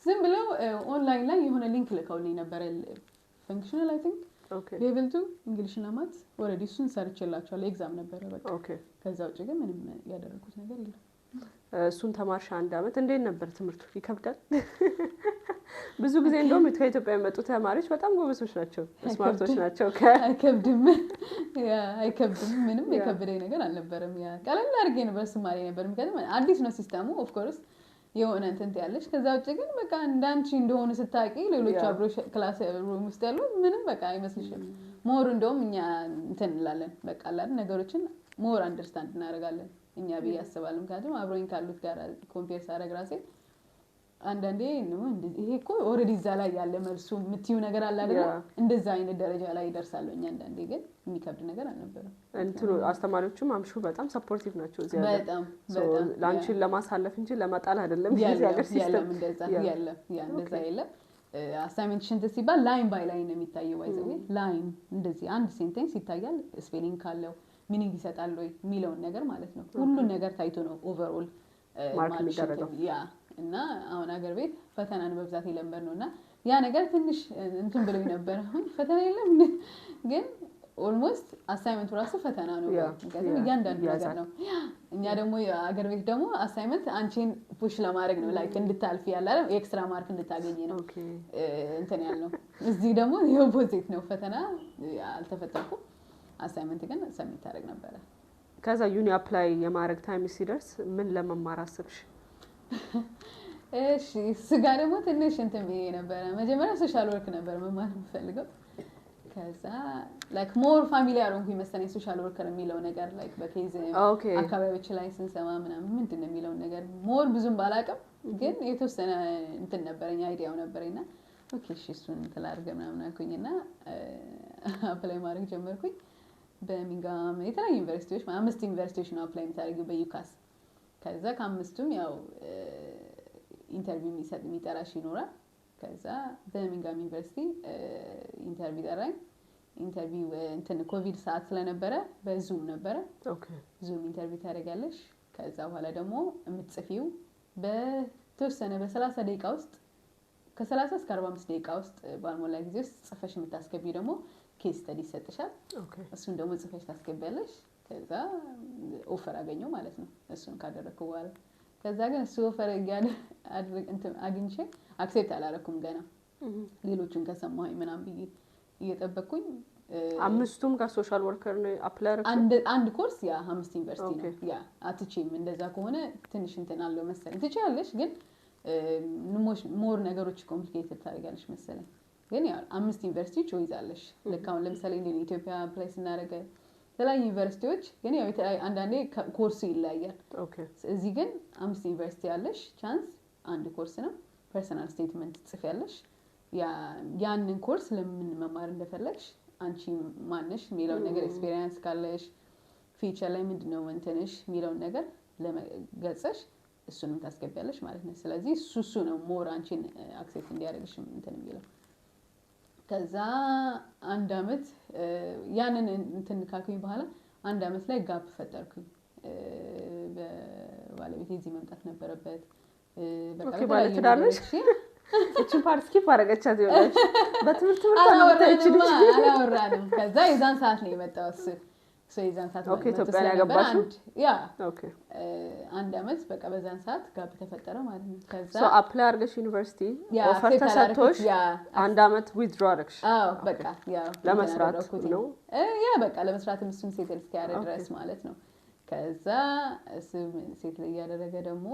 ዝም ብለው ኦንላይን ላይ የሆነ ሊንክ ልከውልኝ ነበር ፈንክሽናል አይ ቲንክ ኦኬ ሌቭል 2 እንግሊሽ እና ማት ኦሬዲ እሱን ሰርቼላችኋለሁ ኤግዛም ነበር በቃ ኦኬ ከዛ ውጪ ግን ምንም ያደረኩት ነገር የለም እሱን ተማርሽ አንድ አመት እንዴት ነበር ትምህርቱ ይከብዳል ብዙ ጊዜ እንደውም ከኢትዮጵያ የመጡ ተማሪዎች በጣም ጎበዞች ናቸው ስማርቶች ናቸው አይከብድም አይከብድም ምንም የከበደኝ ነገር አልነበረም ያ ቀለል አድርጌ ነበር ስማሪ ነበር ምክንያቱም አዲስ ነው ሲስተሙ ኦፍ ኮርስ የሆነ እንትን ያለሽ ከዛ ውጪ ግን በቃ እንዳንቺ እንደሆነ ስታቂ ሌሎች አብሮ ክላስ ሩም ውስጥ ያሉ ምንም በቃ አይመስልሽም ሞር እንደውም እኛ እንትን እንላለን በቃ አላል ነገሮችን ሞር አንደርስታንድ እናደርጋለን እኛ ብዬ አስባለሁ ምክንያቱም አብሮኝ ካሉት ጋር ኮምፔር ሳደርግ ራሴ አንዳንዴ ነው እንደዚህ ይሄ እኮ ኦሬዲ እዛ ላይ ያለ መልሱ የምትዩ ነገር አለ አይደል እንደዛ አይነት ደረጃ ላይ ይደርሳሉ እኛ አንዳንዴ ግን የሚከብድ ነገር አልነበረም እንትኑ አስተማሪዎቹም አምሹ በጣም ሰፖርቲቭ ናቸው እዚህ ያለ በጣም ላንቺን ለማሳለፍ እንጂ ለማጣል አይደለም እዚህ ሀገር ሲስተም እንደዛ እንደዛ የለም አሳይመንትሽን ሲባል ላይን ባይ ላይን ነው የሚታየው ባይዘው ላይን እንደዚህ አንድ ሴንቴንስ ይታያል ስፔሊንግ ካለው ሚኒንግ ይሰጣል ወይ የሚለውን ነገር ማለት ነው ሁሉን ነገር ታይቶ ነው ኦቨርኦል ማርክ የሚደረገው ያ እና አሁን ሀገር ቤት ፈተናን በብዛት የለምበር ነውና ያ ነገር ትንሽ እንትን ብለው ነበር አሁን ፈተና የለም ግን ኦልሞስት አሳይመንቱ ራሱ ፈተና ነው ምክንያቱም እያንዳንዱ ነገር ነው እኛ ደግሞ ሀገር ቤት ደግሞ አሳይመንት አንቺን ፑሽ ለማድረግ ነው ላይክ እንድታልፊ ያለ አይደል ኤክስትራ ማርክ እንድታገኝ ነው እንትን ያለው እዚህ ደግሞ የኦፖዚት ነው ፈተና አልተፈተንኩም አሳይመንት ግን ሰሚት ታደርግ ነበር ከዛ ዩኒ አፕላይ የማድረግ ታይም ሲደርስ ምን ለመማር አሰብሽ እሺ ስጋ ደግሞ ትንሽ እንትን ብዬ ነበር መጀመሪያ ሶሻል ወርክ ነበር መማር የምፈልገው ከዛ ላይክ ሞር ፋሚሊያር ሆንኩኝ መሰለኝ ሶሻል ወርከር የሚለው ነገር ላይክ በኬዝ አካባቢዎች ላይ ስንሰማ ምናምን ምንድነው የሚለው ነገር ሞር ብዙም ባላቀም ግን የተወሰነ እንትን ነበርኛ አይዲያው ነበርና ኦኬ እሺ እሱን ተላርገ ምናምን አልኩኝና አፕላይ ማድረግ ጀመርኩኝ በሚንጋም የተለያዩ ዩኒቨርሲቲዎች 5 ዩኒቨርሲቲዎች ነው አፕላይ የምታደርጊው በዩካስ ከዛ ከአምስቱም ያው ኢንተርቪው የሚጠራሽ ይኖራል ከዛ በሚንጋም ዩኒቨርሲቲ ኢንተርቪው ጠራኝ ኢንተርቪው እንትን ኮቪድ ሰዓት ስለነበረ በዙም ነበረ ኦኬ ዙም ኢንተርቪው ታደርጋለሽ ከዛ በኋላ ደግሞ የምትጽፊው በተወሰነ በ30 ደቂቃ ውስጥ ከ30 እስከ 45 ደቂቃ ውስጥ ባልሞላ ጊዜ ውስጥ ጽፈሽ የምታስገቢ ደግሞ ኬስ ስተዲ ይሰጥሻል ኦኬ እሱን ደግሞ ጽፈሽ ታስገቢያለሽ ከዛ ኦፈር አገኘው ማለት ነው እሱን ካደረኩ በኋላ ከዛ ግን እሱ ኦፈር አግኝቼ አክሴፕት አላረኩም ገና ሌሎችን ከሰማሁኝ ምናምን ብዬ እየጠበቅኩኝ አምስቱም ጋር ሶሻል ወርከር ነው አፕላይ አንድ ኮርስ ያ 5 ዩኒቨርሲቲ ነው ያ አትቼም እንደዛ ከሆነ ትንሽ እንትን አለው መሰለኝ ትችያለሽ ግን ሞር ነገሮች ኮምፕሊኬትድ ታደርጋለሽ መሰለኝ ግን ያ 5 ዩኒቨርሲቲ ቾይዝ አለሽ ልክ አሁን ለምሳሌ እንደ ኢትዮጵያ አፕላይ ስናደርግ የተለያዩ ዩኒቨርሲቲዎች ግን ያው አንዳንዴ ኮርሱ ይለያያል ኦኬ እዚህ ግን 5 ዩኒቨርሲቲ ያለሽ ቻንስ አንድ ኮርስ ነው ፐርሰናል ስቴትመንት ጽፈያለሽ ያንን ኮርስ ለምን መማር እንደፈለግሽ አንቺ ማነሽ የሚለው ነገር ኤክስፒሪየንስ ካለሽ ፊቸር ላይ ምንድነው እንትንሽ የሚለው ነገር ለመገጸሽ እሱንም ታስገቢያለሽ ማለት ነው ስለዚህ እሱ ነው ሞር አንቺን አክሴፕት እንዲያደርግሽ እንትን የሚለው ከዛ አንድ አመት ያንን እንትን ካልኩኝ በኋላ አንድ አመት ላይ ጋፕ ፈጠርኩኝ በባለቤቴ እዚህ መምጣት ነበረበት በቃ ባለትዳርሽ እቺን ፓርት ስኪፕ አደረገቻት ይሆናል በትምህርት አላወራንም ከዛ የዛን ሰዓት ነው የመጣው የዛን ሰዓት ኦኬ ኢትዮጵያ ያገባሽው ያ ኦኬ አንድ አመት በቃ በዛን ሰዓት ጋር ተፈጠረ ማለት ነው ከዛ ሶ አፕላይ አድርገሽ ዩኒቨርሲቲ ኦፈር ተሰጥቶሽ አንድ አመት ዊዝድሮ አደረግሽ በቃ ያ ለመስራት ነው ያ በቃ ለመስራት እሱም ሴትል እስኪያደርግ ድረስ ማለት ነው ከዛ እሱም ሴትል እያደረገ ደግሞ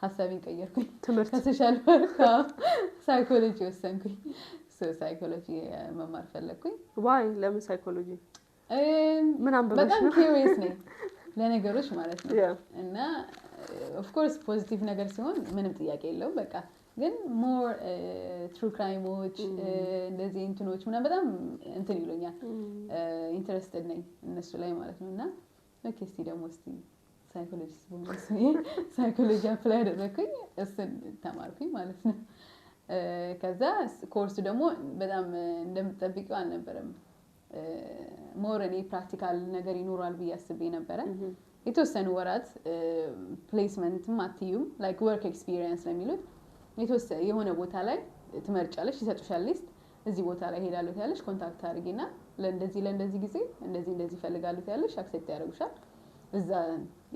ሐሳቤን ቀየርኩኝ ትምህርት ከሶሻል ወርክ ሳይኮሎጂ ወሰንኩኝ ሳይኮሎጂ መማር ፈለኩኝ ዋይ ለምን ሳይኮሎጂ ምን አንበበሽ በጣም ኪዩሪየስ ነኝ ለነገሮች ማለት ነው እና ኦፍ ኮርስ ፖዚቲቭ ነገር ሲሆን ምንም ጥያቄ የለውም በቃ ግን ሞር ትሩ ክራይሞች እንደዚህ እንትኖች ምናምን በጣም እንትን ይሉኛል ኢንተረስትድ ነኝ እነሱ ላይ ማለት ነው እና ኦኬ እስቲ ደግሞ እስቲ ሳይኮሎጂስት ሆነስ ሳይኮሎጂ አፕላይ አደረኩኝ እሱን ተማርኩኝ ማለት ነው ከዛ ኮርሱ ደግሞ በጣም እንደምትጠብቂው አልነበረም ሞር እኔ ፕራክቲካል ነገር ይኖራል ብዬ አስቤ ነበረ የተወሰኑ ወራት ፕሌስመንትም አትዩም ላይክ ወርክ ኤክስፒሪየንስ ነው የሚሉት የተወሰነ የሆነ ቦታ ላይ ትመርጫለሽ ይሰጡሻል ሊስት እዚህ ቦታ ላይ ሄዳለሁ ያለሽ ኮንታክት አድርጊና ለእንደዚህ ጊዜ እንደዚህ ፈልጋለሁ ያለሽ አክሴፕት ያደርጉሻል እዛ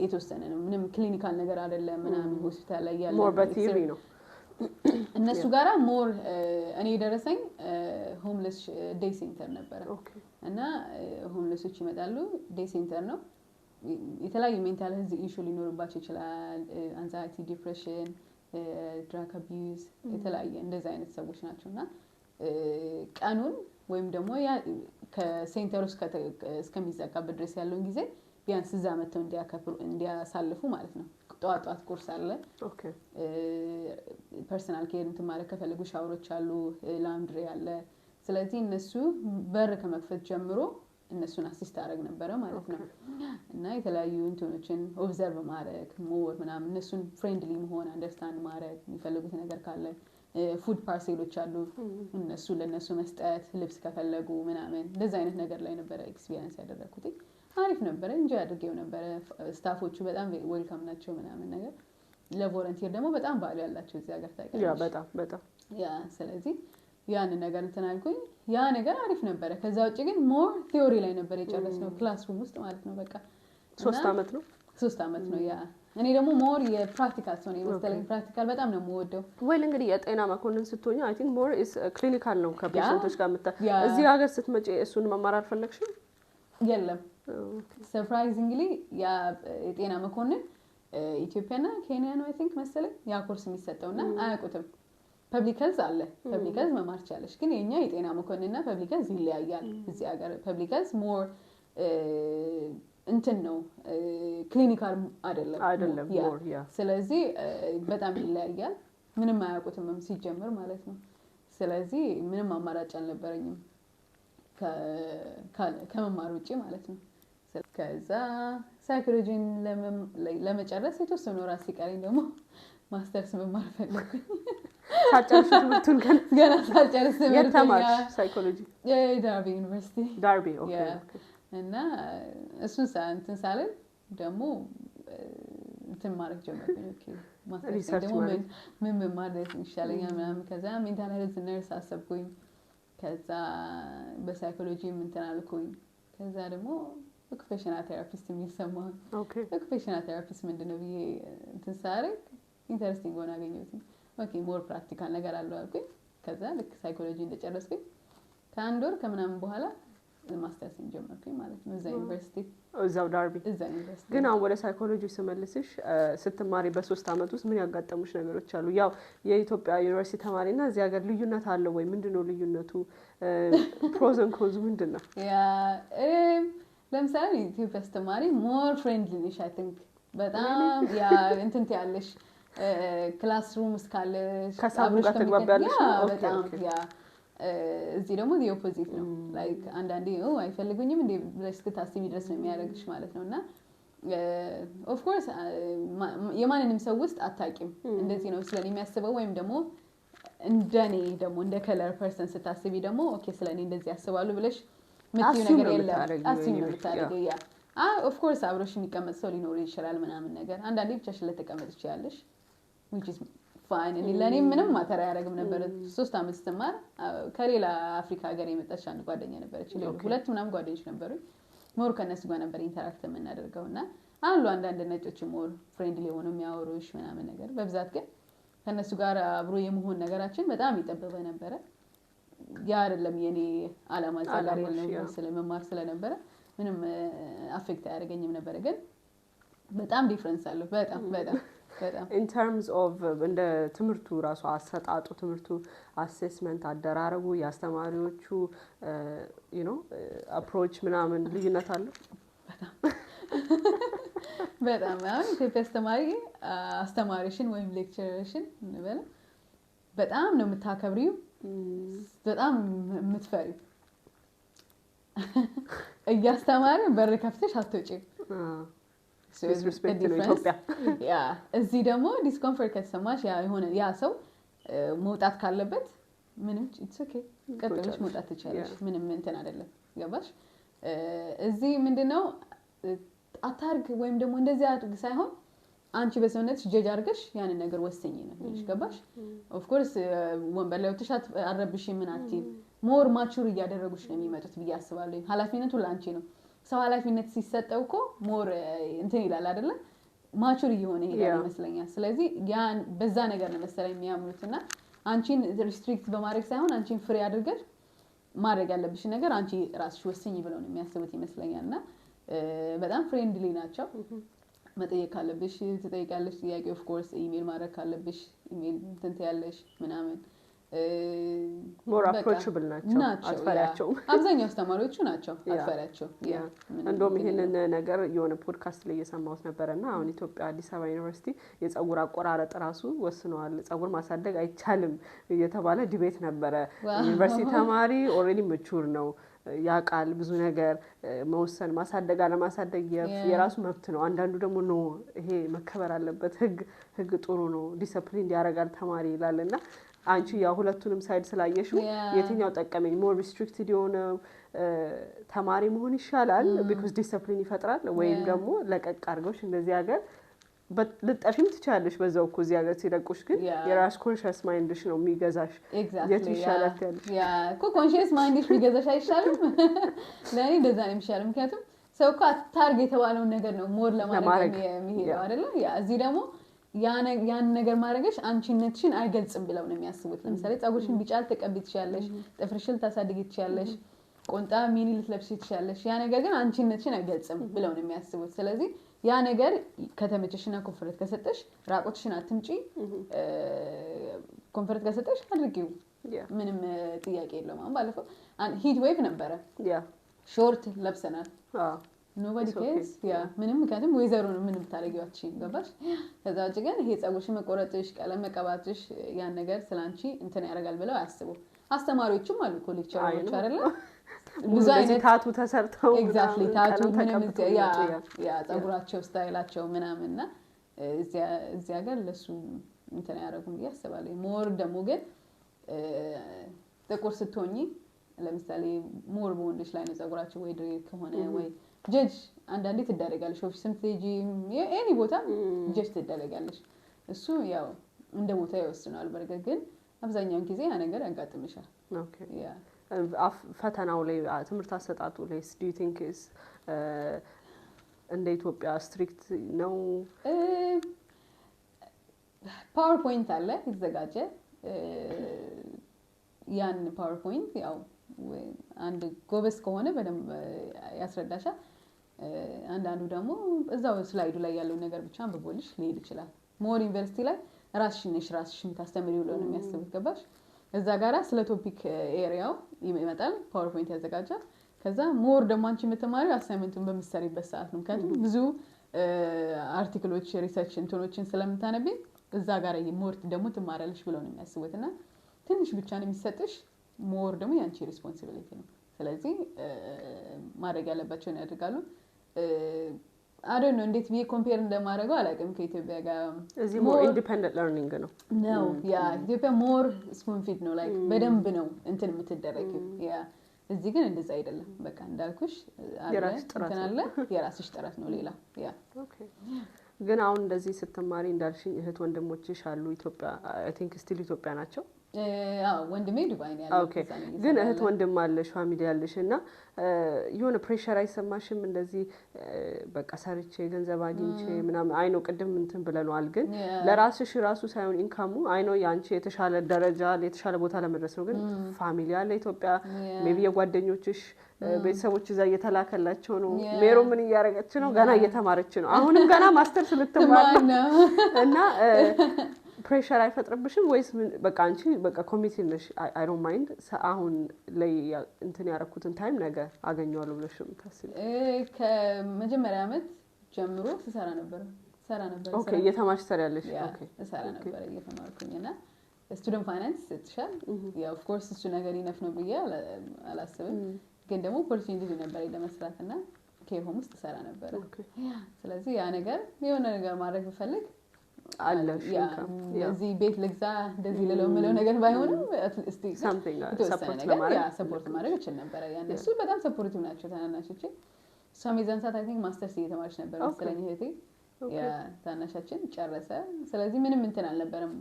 የተወሰነ ነው ምንም ክሊኒካል ነገር አይደለም ምናምን ሆስፒታል ላይ ያለ ሞር በቲሪ ነው እነሱ ጋራ ሞር እኔ ደረሰኝ ሆምለስ ዴይ ሴንተር ነበር እና ሆምለሶች ይመጣሉ ዴይ ሴንተር ነው የተለያዩ ሜንታል ሄልዝ ኢሹ ሊኖርባቸው ይችላል አንዛይቲ ዲፕሬሽን ድራግ አቢዩዝ የተለያየ እንደዚህ አይነት ሰዎች ናቸውና ቀኑን ወይም ደግሞ ያ ከሴንተር ውስጥ እስከሚዘጋበት ድረስ ያለውን ጊዜ ቢያንስ እዛ መተው እንዲያሳልፉ ማለት ነው ጧት ቁርስ አለ ኦኬ ፐርሰናል ኬር እንትን ማለት ከፈለጉ ሻወሮች አሉ ላውንድሪ አለ ስለዚህ እነሱ በር ከመክፈት ጀምሮ እነሱን አሲስት አደረግ ነበረ ማለት ነው እና የተለያዩ እንትኖችን ኦብዘርቭ ማድረግ ሞር ምናምን እነሱን ፍሬንድሊ መሆን አንደርስታንድ ማድረግ የሚፈልጉት ነገር ካለ ፉድ ፓርሴሎች አሉ እነሱ ለነሱ መስጠት ልብስ ከፈለጉ ምናምን እንደዛ አይነት ነገር ላይ ነበረ ኤክስፒሪየንስ ያደረኩት አሪፍ ነበር እንጂ አድርጌው ነበር ስታፎቹ በጣም ዌልካም ናቸው ምናምን ነገር ለቮለንቲር ደግሞ በጣም ቫልዩ ያላቸው እዚህ ሀገር ታውቂያለሽ ያ በጣም ያ ስለዚህ ያን ነገር እንትን አልኩኝ ያ ነገር አሪፍ ነበር ከዛ ውጪ ግን ሞር ቲዮሪ ላይ ነበር የጨረስነው ክላስሩም ውስጥ ማለት ነው በቃ 3 አመት ነው ያ እኔ ደግሞ ሞር የፕራክቲካል ሰው ነኝ መሰለኝ ፕራክቲካል በጣም ነው የምወደው ወይ እንግዲህ የጤና መኮንን ስትሆኚ አይ ቲንክ ሞር ኢስ ክሊኒካል ነው ከፔሸንቶች ጋር እዚህ ሀገር ስትመጪ እሱን መማር አልፈለግሽም የለም ሰርፕራይዚንግሊ ያ የጤና መኮንን ኢትዮጵያና ኬንያ ነው አይ ቲንክ መሰለኝ ያ ኮርስ የሚሰጠውና አያውቁትም ፐብሊክ ሄልዝ አለ ፐብሊክ ሄልዝ መማር ቻለሽ ግን የኛ የጤና መኮንንና ፐብሊክ ሄልዝ ይለያያል እዚህ ሀገር ፐብሊክ ሄልዝ ሞር እንትን ነው ክሊኒካል አይደለም ሞር ያ ስለዚህ በጣም ይለያያል ምንም አያውቁትም ሲጀምር ማለት ነው ስለዚህ ምንም አማራጭ አልነበረኝም ከመማር ውጪ ማለት ነው ከዛ ሳይኮሎጂን ለመጨረስ የተወሰነ ወራት ሲቀረኝ ደግሞ ማስተርስ መማር ፈለኩኝ ሳጨርሽ ትምህርቱን ገና ሳጨርስ የተማርሽ ሳይኮሎጂ ዳርቢ ዩኒቨርሲቲ ዳርቢ ኦኬ እና እሱን እንትን ሳልን ደግሞ እንትን ማድረግ ጀመርኩኝ ኦኬ ማስተርስ ደግሞ ምን ማድረግ ይሻለኛል ምናምን ከዛ ሜንታል ሄልዝ ነርስ አሰብኩኝ ከዛ በሳይኮሎጂ እንትን አልኩኝ ከዛ ደግሞ ኦኩፔሽናል ቴራፒስት የሚሰማው ኦኬ ኦኩፔሽናል ቴራፒስት ምንድነው ብዬ እንትን ሳረግ ኢንተረስቲንግ ሆነ አገኘሁት ኦኬ ሞር ፕራክቲካል ነገር አለው አልኩኝ ከዛ ልክ ሳይኮሎጂ እንደጨረስኩኝ ከአንድ ወር ከምናምን በኋላ ማስተርስ ጀመርኩኝ ማለት ነው እዛ ዩኒቨርሲቲ እዛው ዳርቢ እዛ ዩኒቨርሲቲ ግን አሁን ወደ ሳይኮሎጂ ስመልስሽ ስትማሪ በ3 አመት ውስጥ ምን ያጋጠሙሽ ነገሮች አሉ ያው የኢትዮጵያ ዩኒቨርሲቲ ተማሪና እዚህ ሀገር ልዩነት አለው ወይ ምንድነው ልዩነቱ ፕሮስ ኤንድ ኮንስ ምንድነው ያ ለምሳሌ ኢትዮጵያ ስትማሪ ሞር ፍሬንድሊ ነሽ አይ ቲንክ በጣም ያ እንትን ያለሽ ክላስሩም እስካለሽ ከሳቡ ጋር ተግባቢያለሽ በጣም ያ እዚህ ደግሞ the opposite ነው like አንዳንዴ አይፈልጉኝም እንዴ ብለሽ እስክታስቢ ድረስ ነው የሚያደርግሽ ማለት ነውና ኦፍ ኮርስ የማንንም ሰው ውስጥ አታቂም እንደዚህ ነው ስለኔ የሚያስበው ወይም ደግሞ እንደኔ ደግሞ እንደ ከለር ፐርሰን ስታስቢ ደግሞ ኦኬ ስለኔ እንደዚህ ያስባሉ ብለሽ ምትዩ ነገር የለም አስቢ ነው የምታደርገው ያ ኦፍ ኮርስ አብሮሽ የሚቀመጥ ሰው ሊኖር ይችላል ምናምን ነገር አንዳንዴ ብቻሽን ልትቀመጥ ትችያለሽ which is fine እኔ ለኔ ምንም ማተር አያደርግም ነበር 3 አመት ስትማር ከሌላ አፍሪካ ሀገር የመጣች አንድ ጓደኛ ነበረች ሁለት ምናምን ጓደኞች ነበሩኝ ሞር ከነሱ ጋር ነበር ኢንተራክት የምናደርገውና አሉ አንዳንድ ነጮች ሞር ፍሬንድሊ ሆነው የሚያወሩሽ ምናምን ነገር በብዛት ግን ከነሱ ጋር አብሮ የመሆን ነገራችን በጣም ይጠበበ ነበር ያ አይደለም የኔ አላማ ዛሬ ነው ስለመማር ስለነበረ ምንም አፌክት አያደርገኝም ነበር ግን በጣም ዲፈረንስ አለው በጣም in terms of እንደ ትምርቱ ራሱ አሰጣጡ ትምርቱ አሴስመንት አደራረጉ ያስተማሪዎቹ you know approach ምናምን ልዩነት አለው በጣም አሁን ኢትዮጵያ አስተማሪሽን ወይም ሌክቸረርሽን እንበል በጣም ነው የምታከብሪው በጣም የምትፈሪው እያስተማረ በር ከፍተሽ አትወጪም disrespect ነው ኢትዮጵያ ያ እዚህ ደግሞ ዲስኮምፎርት ከተሰማሽ ያ የሆነ ያ ሰው መውጣት ካለበት ምንም it's okay ቀጥለሽ መውጣት ትችያለሽ ምንም እንትን አይደለም ገባሽ እዚህ ምንድነው አታርግ ወይም ደግሞ እንደዚህ አድርግ ሳይሆን አንቺ በሰውነትሽ ጀጅ አድርገሽ ያን ነገር ወሰኝ ነው ልጅ ገባሽ ኦፍ ኮርስ ወንበር ላይ ወጥተሽ አረብሽ ምን አትይ ሞር ማቹር እያደረጉሽ ነው የሚመጡት ብዬ አስባለሁ ኃላፊነቱ ላንቺ ነው ሰው ኃላፊነት ሲሰጠው እኮ ሞር እንትን ይላል አይደለ ማቹር እየሆነ ይሄዳል ይመስለኛል ስለዚህ ያን በዛ ነገር ነው መሰለኝ የሚያምኑትና አንቺን ሪስትሪክት በማድረግ ሳይሆን አንቺን ፍሪ አድርገሽ ማድረግ ያለብሽ ነገር አንቺ ራስሽ ወሰኝ ብለው ነው የሚያስቡት ይመስለኛልና በጣም ፍሬንድሊ ናቸው መጠየቅ ካለብሽ ትጠይቃለሽ ጥያቄ ኦፍ ኮርስ ኢሜል ማድረግ ካለብሽ ኢሜል እንትን ያለሽ ምናምን more approachable ናቸው አጥፋሪያቸው አብዛኛው አስተማሪዎቹ ናቸው አጥፋሪያቸው እንደውም ይሄንን ነገር የሆነ ፖድካስት ላይ እየሰማሁት ነበርና አሁን ኢትዮጵያ አዲስ አበባ ዩኒቨርሲቲ የፀጉር አቆራረጥ ራሱ ወስነዋል ፀጉር ማሳደግ አይቻልም እየተባለ ዲቤት ነበረ ዩኒቨርሲቲ ተማሪ ኦሬዲ mature ነው ያቃል ብዙ ነገር መወሰን ማሳደግ አለማሳደግ የራሱ መብት ነው አንዳንዱ ደግሞ ነው ይሄ መከበር አለበት ህግ ጥሩ ነው ዲሲፕሊን ያረጋል ተማሪ ይላልና አንቺ ያ ሁለቱንም ሳይድ ስላየሽው የትኛው ጠቀመኝ ሞር ሪስትሪክትድ የሆነ ተማሪ መሆን ይሻላል because ዲሲፕሊን ይፈጥራል ወይም ደግሞ ለቀቅ አድርገውሽ እንደዚህ ሀገር ልጠፊም ትቻለሽ በዛው እኮ እዚህ ሀገር ሲለቁሽ ግን የራስ ኮንሺየስ ማይንድሽ ነው የሚገዛሽ የት ይሻላል ያለሽ ያ እኮ ኮንሺየስ ማይንድሽ የሚገዛሽ አይሻልም ለኔ እንደዛ ነው የሚሻለው ምክንያቱም ሰው እኮ ታርጌት የተባለውን ነገር ነው ሞር ለማድረግ የሚሄደው አይደለ ያ እዚህ ደግሞ ያን ነገር ማድረግሽ አንቺነትሽን አይገልጽም ብለው ነው የሚያስቡት ለምሳሌ ፀጉርሽን ቢጫል ተቀብይ ትችያለሽ ጥፍርሽን ታሳድጊ ትችያለሽ ቆንጣ ሚኒ ልትለብሺ ትችያለሽ ያ ነገር ግን አንቺነትሽን አይገልጽም ብለው ነው የሚያስቡት ስለዚህ ያ ነገር ከተመቸሽና ኮንፈርት ከሰጠሽ ራቆትሽን አትምጪ ኮንፈርት ከሰጠሽ አድርጊው ምንም ጥያቄ የለውም አሁን ባለፈው ሂት ዌቭ ነበረ ሾርት ለብሰናል nobody cares ምንም ምክንያቱም ወይዘሩን ምንም ታረጊው አትችይም ገባሽ ከዛ ውጪ ግን ይሄ ፀጉርሽን መቆረጥሽ ቀለም መቀባትሽ ያን ነገር ስላንቺ እንትን ያደርጋል ብለው አያስቡ አስተማሪዎችም አሉ ኮሌክቸሮች አይደለ ብዙ አይነት ታቱ ተሰርተው ኤግዛክትሊ ታቱ ምንም ያ ፀጉራቸው ስታይላቸው ምናምንና እዚያ ሀገር ለሱ እንትን ያደርጉም ያስባለኝ ሞር ደግሞ ግን ጥቁር ስትሆኚ ለምሳሌ ሞር በወንዶች ላይ ነው ፀጉራቸው ወይ ድሬድ ከሆነ ወይ ጀጅ አንዳንዴ ትደረጋለሽ ኦፊስም ትጂ ኤኒ ቦታ ጀጅ ትደረጋለሽ እሱ ያው እንደ ቦታ ይወስናል በርግጥ ግን አብዛኛውን ጊዜ ያ ነገር ያጋጥምሻል ኦኬ ያ ፈተናው ላይ ትምርት አሰጣጡ ላይ do you think is እንደ ኢትዮጵያ ስትሪክት ነው ፓወርፖይንት አለ ይዘጋጀ ያን ፓወርፖይንት ያው አንድ ጎበስ ከሆነ በደንብ ያስረዳሻል አንዳንዱ ደግሞ እዛው ስላይዱ ላይ ያለው ነገር ብቻ አንብቦልሽ ሊሄድ ይችላል ሞር ዩኒቨርሲቲ ላይ ራስሽን ታስተምሪው ነው የሚያስቡት ገባሽ እዛ ጋራ ስለ ቶፒክ ኤሪያው ይመጣል ፓወርፖይንት ያዘጋጃል ከዛ ሞር ደግሞ አንቺ የምትማሪው አሳይመንቱን በመሰሪበት ሰዓት ነው ምክንያቱም ብዙ አርቲክሎች ሪሰርች እንትኖችን ስለምታነቢ እዛ ጋራ ሞር ደግሞ ትማራለሽ ብለው ነው የሚያስቡትና ትንሽ ብቻ ነው የሚሰጥሽ ሞር ደግሞ ያንቺ ሪስፖንሲቢሊቲ ነው ስለዚህ ማድረግ ያለባቸው ነው ያደርጋሉ I don't know እንዴት ቢዬ ኮምፔር እንደማደርገው አላውቅም ከኢትዮጵያ ጋር እዚህ more independent learning ነው ኢትዮጵያ more spoon feed ነው like በደንብ ነው እንትን የምትደረጊው ያ እዚህ ግን እንደዛ አይደለም በቃ እንዳልኩሽ የራስሽ ጥረት ነው ሌላ ያ ኦኬ ግን አሁን እንደዚህ ስትማሪ እንዳልሽኝ እህት ወንድሞችሽ አሉ ኢትዮጵያ አይ ቲንክ ስቲል ኢትዮጵያ ናቸው ወንድሜ ዱባይ ነው ያለው ኦኬ ግን እህት ወንድም አለሽ ፋሚሊ አለሽ እና የሆነ ፕሬሸር አይሰማሽም እንደዚህ በቃ ሰርቼ ገንዘብ አግኝቼ ምናምን አይ ነው ቅድም እንትን ብለናል ግን ለራስሽ ራሱ ሳይሆን ኢንካሙ አይ ነው ያንቺ የተሻለ ደረጃ የተሻለ ቦታ ለመድረስ ነው ግን ፋሚሊ አለ ኢትዮጵያ ሜቢ የጓደኞችሽ ቤተሰቦች እዛ እየተላከላቸው ነው ሜሮ ምን እያደረገች ነው ገና እየተማረች ነው አሁንም ገና ማስተርስ ልትማር ነው እና ፕሬሸር አይፈጥርብሽም ወይስ በቃ አንቺ በቃ ኮሚትድ ነሽ አይ ዶንት ማይንድ አሁን ላይ እንትን ያረኩትን ታይም ነገር አገኘዋለሁ ብለሽ ታስቢ ከመጀመሪያ አመት ጀምሮ ሰራ ነበር ኦኬ እየተማርሽ ሰራለሽ ኦኬ ሰራ ነበር እየተማርኩኝና ስቱደንት ፋይናንስ ትሻል ያ ኦፍ ኮርስ እሱ ነገር ይነፍ ነው ብዬ አላስብም ግን ደግሞ ኦፖርቹኒቲ ነበር ለመስራትና ከሆም ውስጥ ሰራ ነበር ስለዚህ ያ ነገር የሆነ ነገር ማድረግ ብፈልግ አለሽ እዚህ ቤት ልግዛ እንደዚህ ለለው ነገር ባይሆንም እስቲ something ሰፖርት ማድረግ እችል ነበር ያን እሱ በጣም ሰፖርቲቭ ናቸው ታናናሾቼ ሰሚዛን ሳት አይ ቲንክ ማስተርስ እየተማረች ነበር መሰለኝ እህቴ ያ ታናሻችን ጨረሰ ስለዚህ ምንም እንትን አልነበረም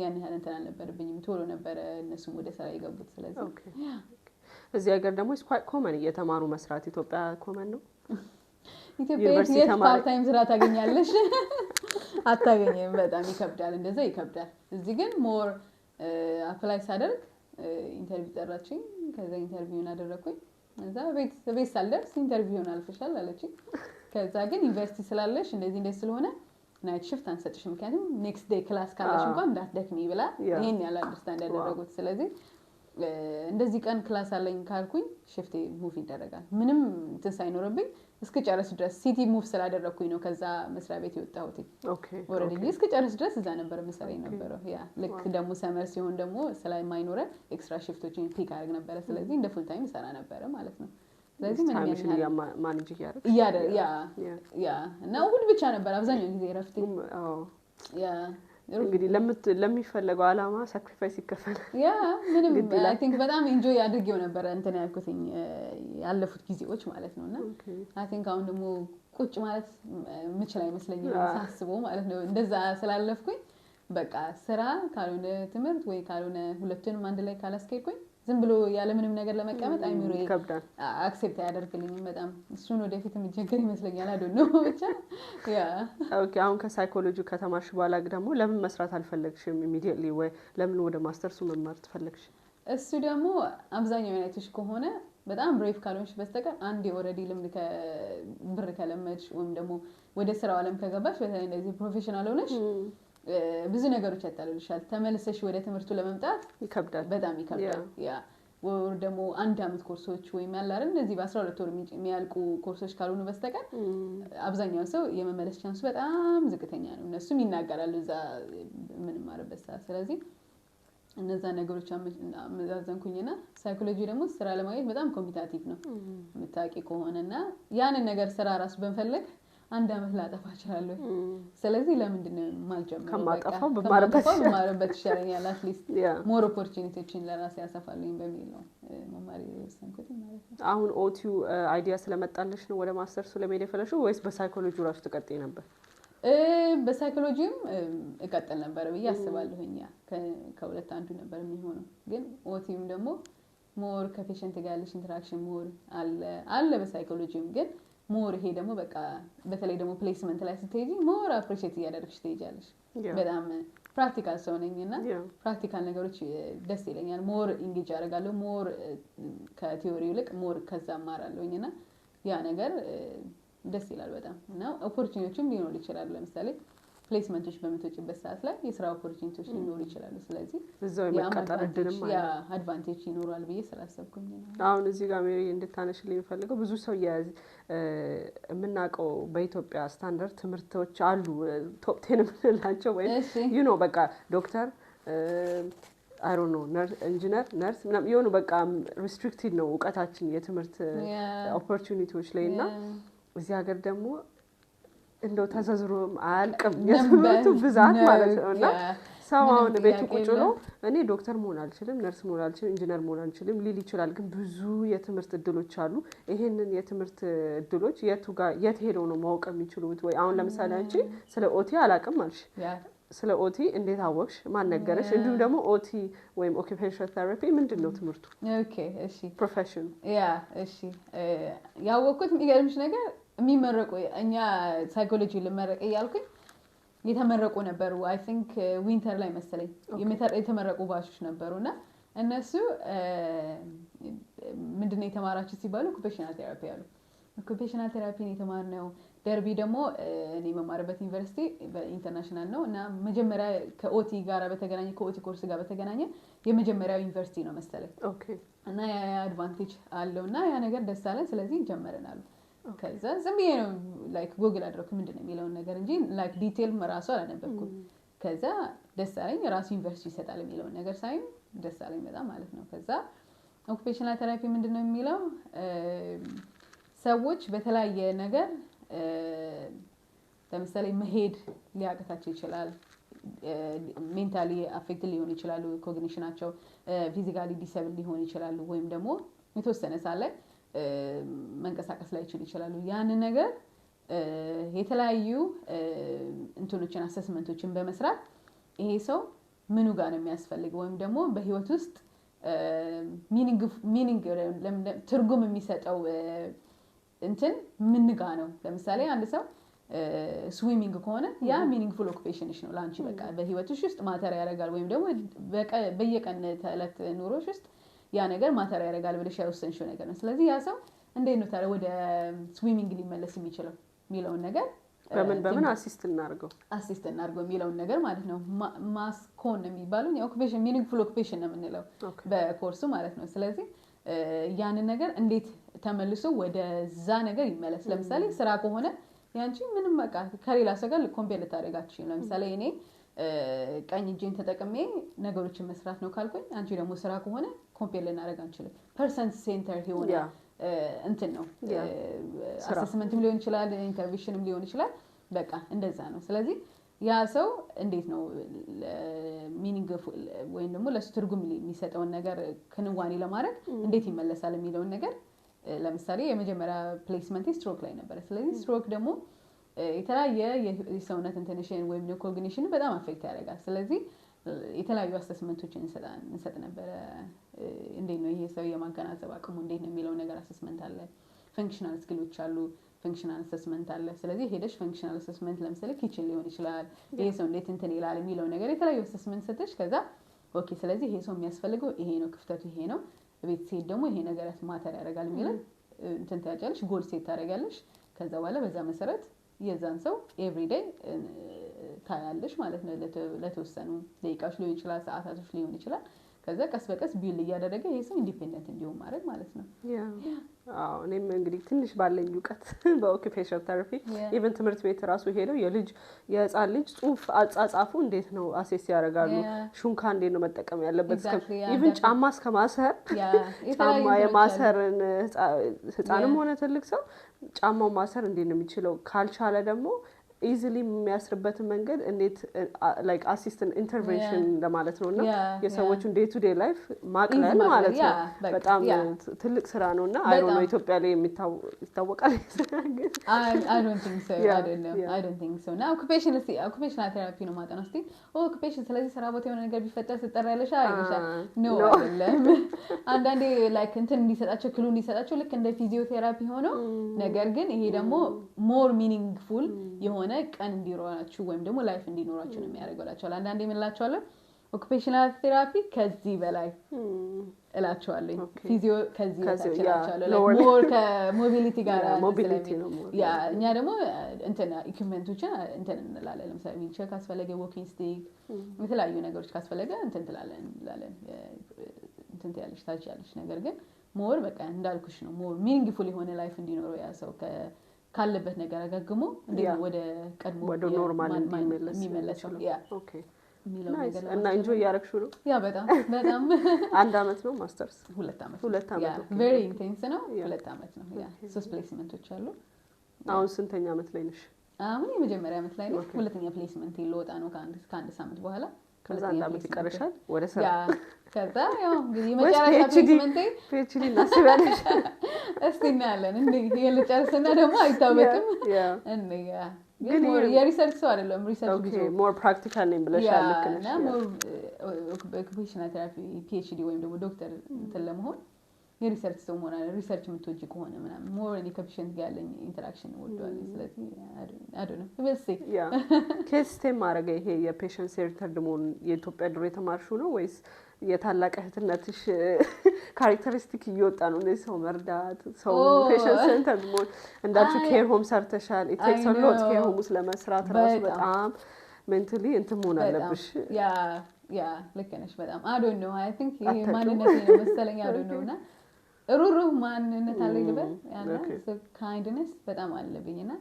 ያን ያህል እንትን አልነበረብኝም ቶሎ ነበር እነሱም ወደ ስራ የገቡት ስለዚህ እዚህ ሀገር ደግሞ is quite common እየተማሩ መስራት ኢትዮጵያ common ነው ኢትዮጵያ የት ፓርት ታይም ስራ ታገኛለሽ አታገኝም በጣም ይከብዳል እንደዛ ይከብዳል እዚህ ግን ሞር አፕላይ ሳደርግ ኢንተርቪው ጠራችኝ ከዛ ኢንተርቪውን አደረኩኝ እዛ ቤት ሳልደርስ ኢንተርቪውን አልፈሻል አለችኝ ከዛ ግን ዩኒቨርሲቲ ስላለሽ እንደዚህ ስለሆነ ናይት ሽፍት አንሰጥሽ ምክንያቱም ኔክስት ዴይ ክላስ ካለሽ እንኳን እንዳትደክሚ ብላ ይሄን ያለ አንደርስታንድ ያደረጉት ስለዚህ እንደዚህ ቀን ክላስ አለኝ ካልኩኝ ሽፍቴ ሙቭ ይደረጋል ምንም እንትን ሳይኖርብኝ እስከ ጨረስ ድረስ ሲቲ ሙቭ ስላደረኩኝ ነው ከዛ መስሪያ ቤት የወጣሁት ኦኬ ኦሬዲ እስከ ጨረስ ድረስ እዛ ነበር መስሪያ ነበር ያ ልክ ደግሞ ሰመር ሲሆን ደግሞ ስለማይኖር ኤክስትራ ሽፍቶችን ፒክ አድርግ ነበር ስለዚህ እንደ ፉል ታይም ሰራ ነበር ማለት ነው ስለዚህ ምን ማኔጅ ያ እና እሁድ ብቻ ነበር አብዛኛው ጊዜ ረፍቴ ያ እንግዲህ ለሚፈልገው አላማ ሳክሪፋይስ ይከፈል ያ ምንም አይ ቲንክ በጣም ኢንጆይ አድርጌው ነበር እንትን ያልኩትኝ ያለፉት ጊዜዎች ማለት ነውና አይ ቲንክ አሁን ደግሞ ቁጭ ማለት ምችል አይመስለኝም ሳስበው ማለት ነው እንደዛ ስላለፍኩኝ በቃ ስራ ካልሆነ ትምህርት ወይ ካልሆነ ሁለቱንም አንድ ላይ ካላስከይኩኝ ዝም ብሎ ያለ ምንም ነገር ለመቀመጥ አይምሮ አክሴፕት ያደርግልኝም በጣም እሱን ወደፊት የሚጀገር ይመስለኛል አይደል ነው ብቻ ያ ኦኬ አሁን ከሳይኮሎጂ ከተማርሽ በኋላ ደግሞ ለምን መስራት አልፈለግሽም ኢሚዲየትሊ ወይ ለምን ወደ ማስተርሱ መማር ተፈለግሽ እሱ ደግሞ አብዛኛው ዩናይትድ ከሆነ በጣም ብሬቭ ካልሆንሽ በስተቀር አንድ ኦሬዲ ልምድ ከብር ከለመድሽ ወይም ደግሞ ወደ ስራው ዓለም ከገባሽ በተለይ እንደዚህ ፕሮፌሽናል ሆነሽ ብዙ ነገሮች ያጣሉልሻል ተመልሰሽ ወደ ትምህርቱ ለመምጣት ይከብዳል በጣም ይከብዳል ያ ወር ደግሞ አንድ አመት ኮርሶች ወይ ማለት እንደዚህ በ12 ወር የሚያልቁ ኮርሶች ካልሆኑ በስተቀር አብዛኛው ሰው የመመለስ ቻንሱ በጣም ዝቅተኛ ነው እነሱም ይናገራሉ እዛ ምንም ማረበት ስለዚህ እነዛ ነገሮች አመዛዘንኩኝና ሳይኮሎጂ ደግሞ ስራ ለማግኘት በጣም ኮምፒቲቲቭ ነው የምታውቂ ከሆነና ያንን ነገር ስራ ራስ በመፈለግ አንድ አመት ላጠፋ እችላለሁ ስለዚህ ለምንድን ነው ማልጀምረው ከማጠፋው በማረበት ይሻለኛል አትሊስት ሞር ኦፖርቹኒቲዎችን ለራሴ ያሰፋልኝ በሚል ነው መማር የወሰንኩት ማለት ነው አሁን ኦቲዩ አይዲያ ስለመጣለሽ ነው ወደ ማስተርሱ ለመሄድ የፈለግሽው ወይስ በሳይኮሎጂ ራሱ ተቀጥይ ነበር በሳይኮሎጂም እቀጥል ነበር ብዬ አስባለሁኝ ከሁለት አንዱ ነበር የሚሆነው ግን ኦቲዩም ደግሞ ሞር ከፔሸንት ጋር ያለሽ ኢንተራክሽን ሞር አለ በሳይኮሎጂም ግን ሞር ይሄ ደግሞ በቃ በተለይ ደግሞ ፕሌስመንት ላይ ስትሄጂ ሞር አፕሪሺየት ያደርግሽ ትሄጃለሽ በጣም ፕራክቲካል ሰው ነኝና ፕራክቲካል ነገሮች ደስ ይለኛል ሞር ኢንጌጅ አደርጋለሁ ሞር ከቲዮሪው ይልቅ ሞር ከዛ ማራለሁኝና ያ ነገር ደስ ይላል በጣም እና ኦፖርቹኒቲዎችም ሊኖር ይችላል ለምሳሌ ፕሌስመንቶች በመተውጭበት ሰዓት ላይ የስራ ኦፖርቹኒቲዎች ሊኖር ይችላል ስለዚህ እዛው የመቀጠር እድልም ያ አድቫንቴጅ ይኖራል ብዬ ስላሰብኩኝ ነው አሁን እዚህ ጋር ሜሪ እንድታነሽልኝ ፈልገው ብዙ ሰው የምናውቀው በኢትዮጵያ ስታንዳርድ ትምህርቶች አሉ ቶፕ 10 ምንላቸው ወይ ዩ ኖ በቃ ዶክተር አይ ዶንት ኖ ኢንጂነር ነርስ ምናምን የሆኑ በቃ ሪስትሪክትድ ነው ዕውቀታችን የትምህርት ኦፖርቹኒቲዎች ላይና እዚህ ሀገር ደግሞ እንደው ተዘዝሮ አያልቅም የትምህርቱ ብዛት ማለት ነውና ሰው አሁን ቤቱ ቁጭ ብሎ እኔ ዶክተር መሆን አልችልም፣ ነርስ መሆን አልችልም፣ ኢንጂነር መሆን አልችልም ሊል ይችላል። ግን ብዙ የትምህርት እድሎች አሉ። ይሄንን የትምህርት እድሎች የት ሄደው ነው ማወቅ የሚችሉት? ወይ አሁን ለምሳሌ አንቺ ስለ ኦቲ አላውቅም አልሽ። ስለ ኦቲ እንዴት አወቅሽ? ማን ነገረሽ? እንዲሁም ደግሞ ኦቲ ወይም ኦኩፔሽናል ቴራፒ ምንድን ነው ትምህርቱ? ኦኬ እሺ፣ ፕሮፌሽን እሺ። ያወቅኩት የሚገርምሽ ነገር የሚመረቁ እኛ ሳይኮሎጂ ልመረቅ እያልኩኝ የተመረቁ ነበሩ። አይ ቲንክ ዊንተር ላይ መሰለኝ የተመረቁ ባሾች ነበሩና እነሱ ምንድነው የተማራችሁ ሲባሉ ኦኩፔሽናል ቴራፒ አሉ። ኦኩፔሽናል ቴራፒን የተማርነው ደርቢ ደግሞ እኔ መማርበት ዩኒቨርሲቲ በኢንተርናሽናል ነው እና መጀመሪያ ከኦቲ ጋር በተገናኘ ከኦቲ ኮርስ ጋር በተገናኘ የመጀመሪያው ዩኒቨርሲቲ ነው መሰለኝ። ኦኬ። እና ያ አድቫንቴጅ አለውና ያ ነገር ደስ አለን። ስለዚህ ጀመረናል። ከዛ ዝም ብዬ ነው ላይክ ጉግል አድርጌ ምንድነው የሚለውን ነገር እንጂ ላይክ ዲቴል መራሱ አላነበብኩም። ከዛ ደስ አለኝ። ራሱ ዩኒቨርሲቲ ይሰጣል የሚለውን ነገር ሳይም ደስ አለኝ በጣም ማለት ነው። ከዛ ኦኩፔሽናል ቴራፒ ምንድነው የሚለው ሰዎች በተለያየ ነገር ለምሳሌ መሄድ ሊያቅታቸው ይችላል። ሜንታሊ አፌክት ሊሆን ይችላሉ፣ ኮግኒሽናቸው ፊዚካሊ ዲሰብል ሊሆን ይችላሉ፣ ወይም ደግሞ የተወሰነ ሰዓት ላይ መንቀሳቀስ ላይ ይችላሉ። ያንን ነገር የተለያዩ እንትኖችን አሰስመንቶችን በመስራት ይሄ ሰው ምኑ ጋር ነው የሚያስፈልገው ወይም ደግሞ በህይወት ውስጥ ሚኒንግ ትርጉም የሚሰጠው እንትን ምን ጋር ነው። ለምሳሌ አንድ ሰው ስዊሚንግ ከሆነ ያ ሚኒንግፉል ኦኩፔሽንሽ ነው ላንቺ። በቃ በህይወትሽ ውስጥ ማተር ያደርጋል ወይም ደግሞ በየቀን ተዕለት ኑሮሽ ውስጥ ያ ነገር ማተር ያደርጋል ብለሽ ያወሰንሽው ነገር ነው። ስለዚህ ያ ሰው እንዴት ነው ታዲያ ወደ ስዊሚንግ ሊመለስ የሚችለው የሚለውን ነገር በምን አሲስት እናድርገው የሚለውን ነገር ማለት ነው። ማስኮን የሚባለው የኦኩፔሽን ሚኒንግፉል ኦኩፔሽን ነው የምንለው በኮርሱ ማለት ነው። ስለዚህ ያንን ነገር እንዴት ተመልሶ ወደዛ ነገር ይመለስ። ለምሳሌ ስራ ከሆነ ያንቺ ምንም በቃ ከሌላ ሰው ጋር ኮምፔር ልታደርጋችሁ። ለምሳሌ እኔ ቀኝ እጄን ተጠቅሜ ነገሮችን መስራት ነው ካልኩኝ አንቺ ደግሞ ስራ ከሆነ ኮምፔር ልናደርግ አንችልም። ፐርሰንት ሴንተር የሆነ እንትን ነው። አሰስመንትም ሊሆን ይችላል፣ ኢንተርቪሽንም ሊሆን ይችላል። በቃ እንደዛ ነው። ስለዚህ ያ ሰው እንዴት ነው ሚኒንግፉል ወይም ደግሞ ለሱ ትርጉም የሚሰጠውን ነገር ክንዋኔ ለማድረግ እንዴት ይመለሳል የሚለውን ነገር ለምሳሌ የመጀመሪያ ፕሌስመንት ስትሮክ ላይ ነበር። ስለዚህ ስትሮክ ደግሞ የተለያየ የሰውነት ኢንተንሽን ወይም ኮግኒሽን በጣም አፌክት ያደርጋል። ስለዚህ የተለያዩ አሰስመንቶችን እንሰጥ ነበር። እንዴት ነው ይሄ ሰው የማገናዘብ አቅሙ እንዴት ነው የሚለው ነገር አሰስመንት አለ። ፈንክሽናል ስኪሎች አሉ፣ ፈንክሽናል አሰስመንት አለ። ስለዚህ ሄደሽ ፈንክሽናል አሰስመንት ለምሳሌ ኪችን ሊሆን ይችላል፣ ይሄ ሰው እንዴት እንትን ይላል የሚለው ነገር የተለያዩ አሰስመንት ሰጥተሽ ከዛ ኦኬ ስለዚህ ይሄ ሰው የሚያስፈልገው ይሄ ነው፣ ክፍተቱ ይሄ ነው፣ ቤት ሴት ደግሞ ይሄ ነገር ማተር ያደርጋል የሚለው እንትን ታያለሽ፣ ጎል ሴት ታደርጋለሽ። ከዛ በኋላ በዛ መሰረት የዛን ሰው ኤቭሪዴይ ታያለሽ ማለት ነው። ለተወሰኑ ደቂቃዎች ሊሆን ይችላል፣ ሰዓታቶች ሊሆን ይችላል። ከዛ ቀስ በቀስ ቢል እያደረገ ይሄ ሰው ኢንዲፔንደንት እንዲሆን ማድረግ ማለት ነው። አዎ እኔም እንግዲህ ትንሽ ባለኝ እውቀት በኦኩፔሽናል ቴራፒ ኢቨን ትምህርት ቤት ራሱ ሄደው የህፃን ልጅ ጽሁፍ አጻጻፉ እንዴት ነው አሴስ ያደርጋሉ። ሹንካ እንዴት ነው መጠቀም ያለበት ኢቨን ጫማ እስከ ማሰር ጫማ የማሰርን ህፃንም ሆነ ትልቅ ሰው ጫማው ማሰር እንዴት ነው የሚችለው፣ ካልቻለ ደግሞ ኢዚሊ የሚያስርበትን መንገድ እንዴት ላይክ አሲስታንት ኢንተርቬንሽን ለማለት ነውና የሰዎችን ዴይ ቱ ዴይ ላይፍ ማቅለል ማለት ነው። በጣም ትልቅ ስራ ነውና አይ ዶንት ኖ ኢትዮጵያ ላይ ይታወቃል። I don't think so. I don't think so. Now occupational therapy ነው ማጠና እስቲ ኦኩፔሽን ስለዚህ ስራ ቦታ የሆነ ነገር ቢፈጠር ስጠራለሽ አይልሻል ነው አይደለም። አንዳንዴ ላይክ እንትን እንዲሰጣቸው ክሉ እንዲሰጣቸው ልክ እንደ ፊዚዮቴራፒ ሆኖ ነገር ግን ይሄ ደግሞ ሞር ሚኒንግፉል የሆነ ቀን እንዲኖራችሁ ወይም ደግሞ ላይፍ እንዲኖራችሁ ነው የሚያደርገላችሁ። አንዳንዴ ምን እላችኋለሁ ኦኩፔሽናል ቴራፒ ከዚህ በላይ እላችኋለሁ፣ ፊዚዮ ከዚህ በላይ እላችኋለሁ። ሞር ከሞቢሊቲ ጋር ሞቢሊቲ ነው ያ እኛ ደግሞ እንትን ኢኩዊፕመንቶችን እንትን እንላለን። ለምሳሌ ዊልቸር ካስፈለገ ዎኪንግ ስቲክ የተለያዩ ነገሮች ካስፈለገ እንትን እንላለን እንትን ያለሽ ታች ያለሽ ነገር ግን ሞር በቃ እንዳልኩሽ ነው ሞር ሚኒንግፉል የሆነ ላይፍ እንዲኖረው ያ ሰው ካለበት ነገር አገግሞ እንዴት ወደ ቀድሞ ወደ ኖርማል የሚመለሰው ያ ኦኬ እና ኢንጆይ ያረክሽው ነው? ያ በጣም አንድ አመት ነው ማስተርስ? 2 አመት 2 አመት ያ very intense ነው። 2 አመት ነው ያ 3 ፕሌስመንቶች አሉ። አሁን ስንተኛ አመት ላይ ነሽ? አሁን የመጀመሪያ አመት ላይ ነው። ሁለተኛ ፕሌስመንት ይልወጣ ነው ከአንድ ሳምንት በኋላ። ከዛ አንድ አመት ይቀርሻል ወደ ስራ ከዛ ያው እንግዲህ መጨረሻ ፕሌስመንቴ ፒኤችዲ እናስባለሽ እስቲ እናያለን እንዴ የልጨርስና ደግሞ አይታወቅም እንዴ ግን የሪሰርች ሰው አይደለም ሪሰርች ኦኬ ሞር ፕራክቲካል ነኝ ብለሻል ልክ ነሽ እና ሞር ኦኩፔሽናል ቴራፒ ፒኤችዲ ወይም ደግሞ ዶክተር እንትን ለመሆን የሪሰርች ሰው መሆን አለ ሪሰርች የምትወጂ ከሆነ ምናምን ሞር እኔ ከፔሸንት ጋር ያለኝ ኢንተራክሽን ወደዋለሁ ስለዚህ አይ ዶንት ኖ ዊል ሲ ያ ኬስ ስቴም ማድረግ ይሄ የፔሸንት ሴንተርድ መሆን የኢትዮጵያ ድሮ የተማርሽው ነው ወይስ የታላቅ እህትነትሽ ካራክተሪስቲክ እየወጣ ነው እንደዚህ ሰው መርዳት ሰው ፔሸንት ሴንተርድ መሆን እንዳልሽው ኬር ሆም ሰርተሻል ኢት ቴክስ አ ሎት ኬር ሆም ውስጥ ለመስራት ራሱ በጣም ሜንታሊ እንትን መሆን አለብሽ ያ ልክ ነሽ በጣም አይ ዶንት ኖ አይ ቲንክ ይሄ ማንነቴ ነው መሰለኝ አይ ዶንት ኖ እና ሩሩህ ማንነት አለኝ ልበል ያና ካይንድነስ በጣም አለብኝና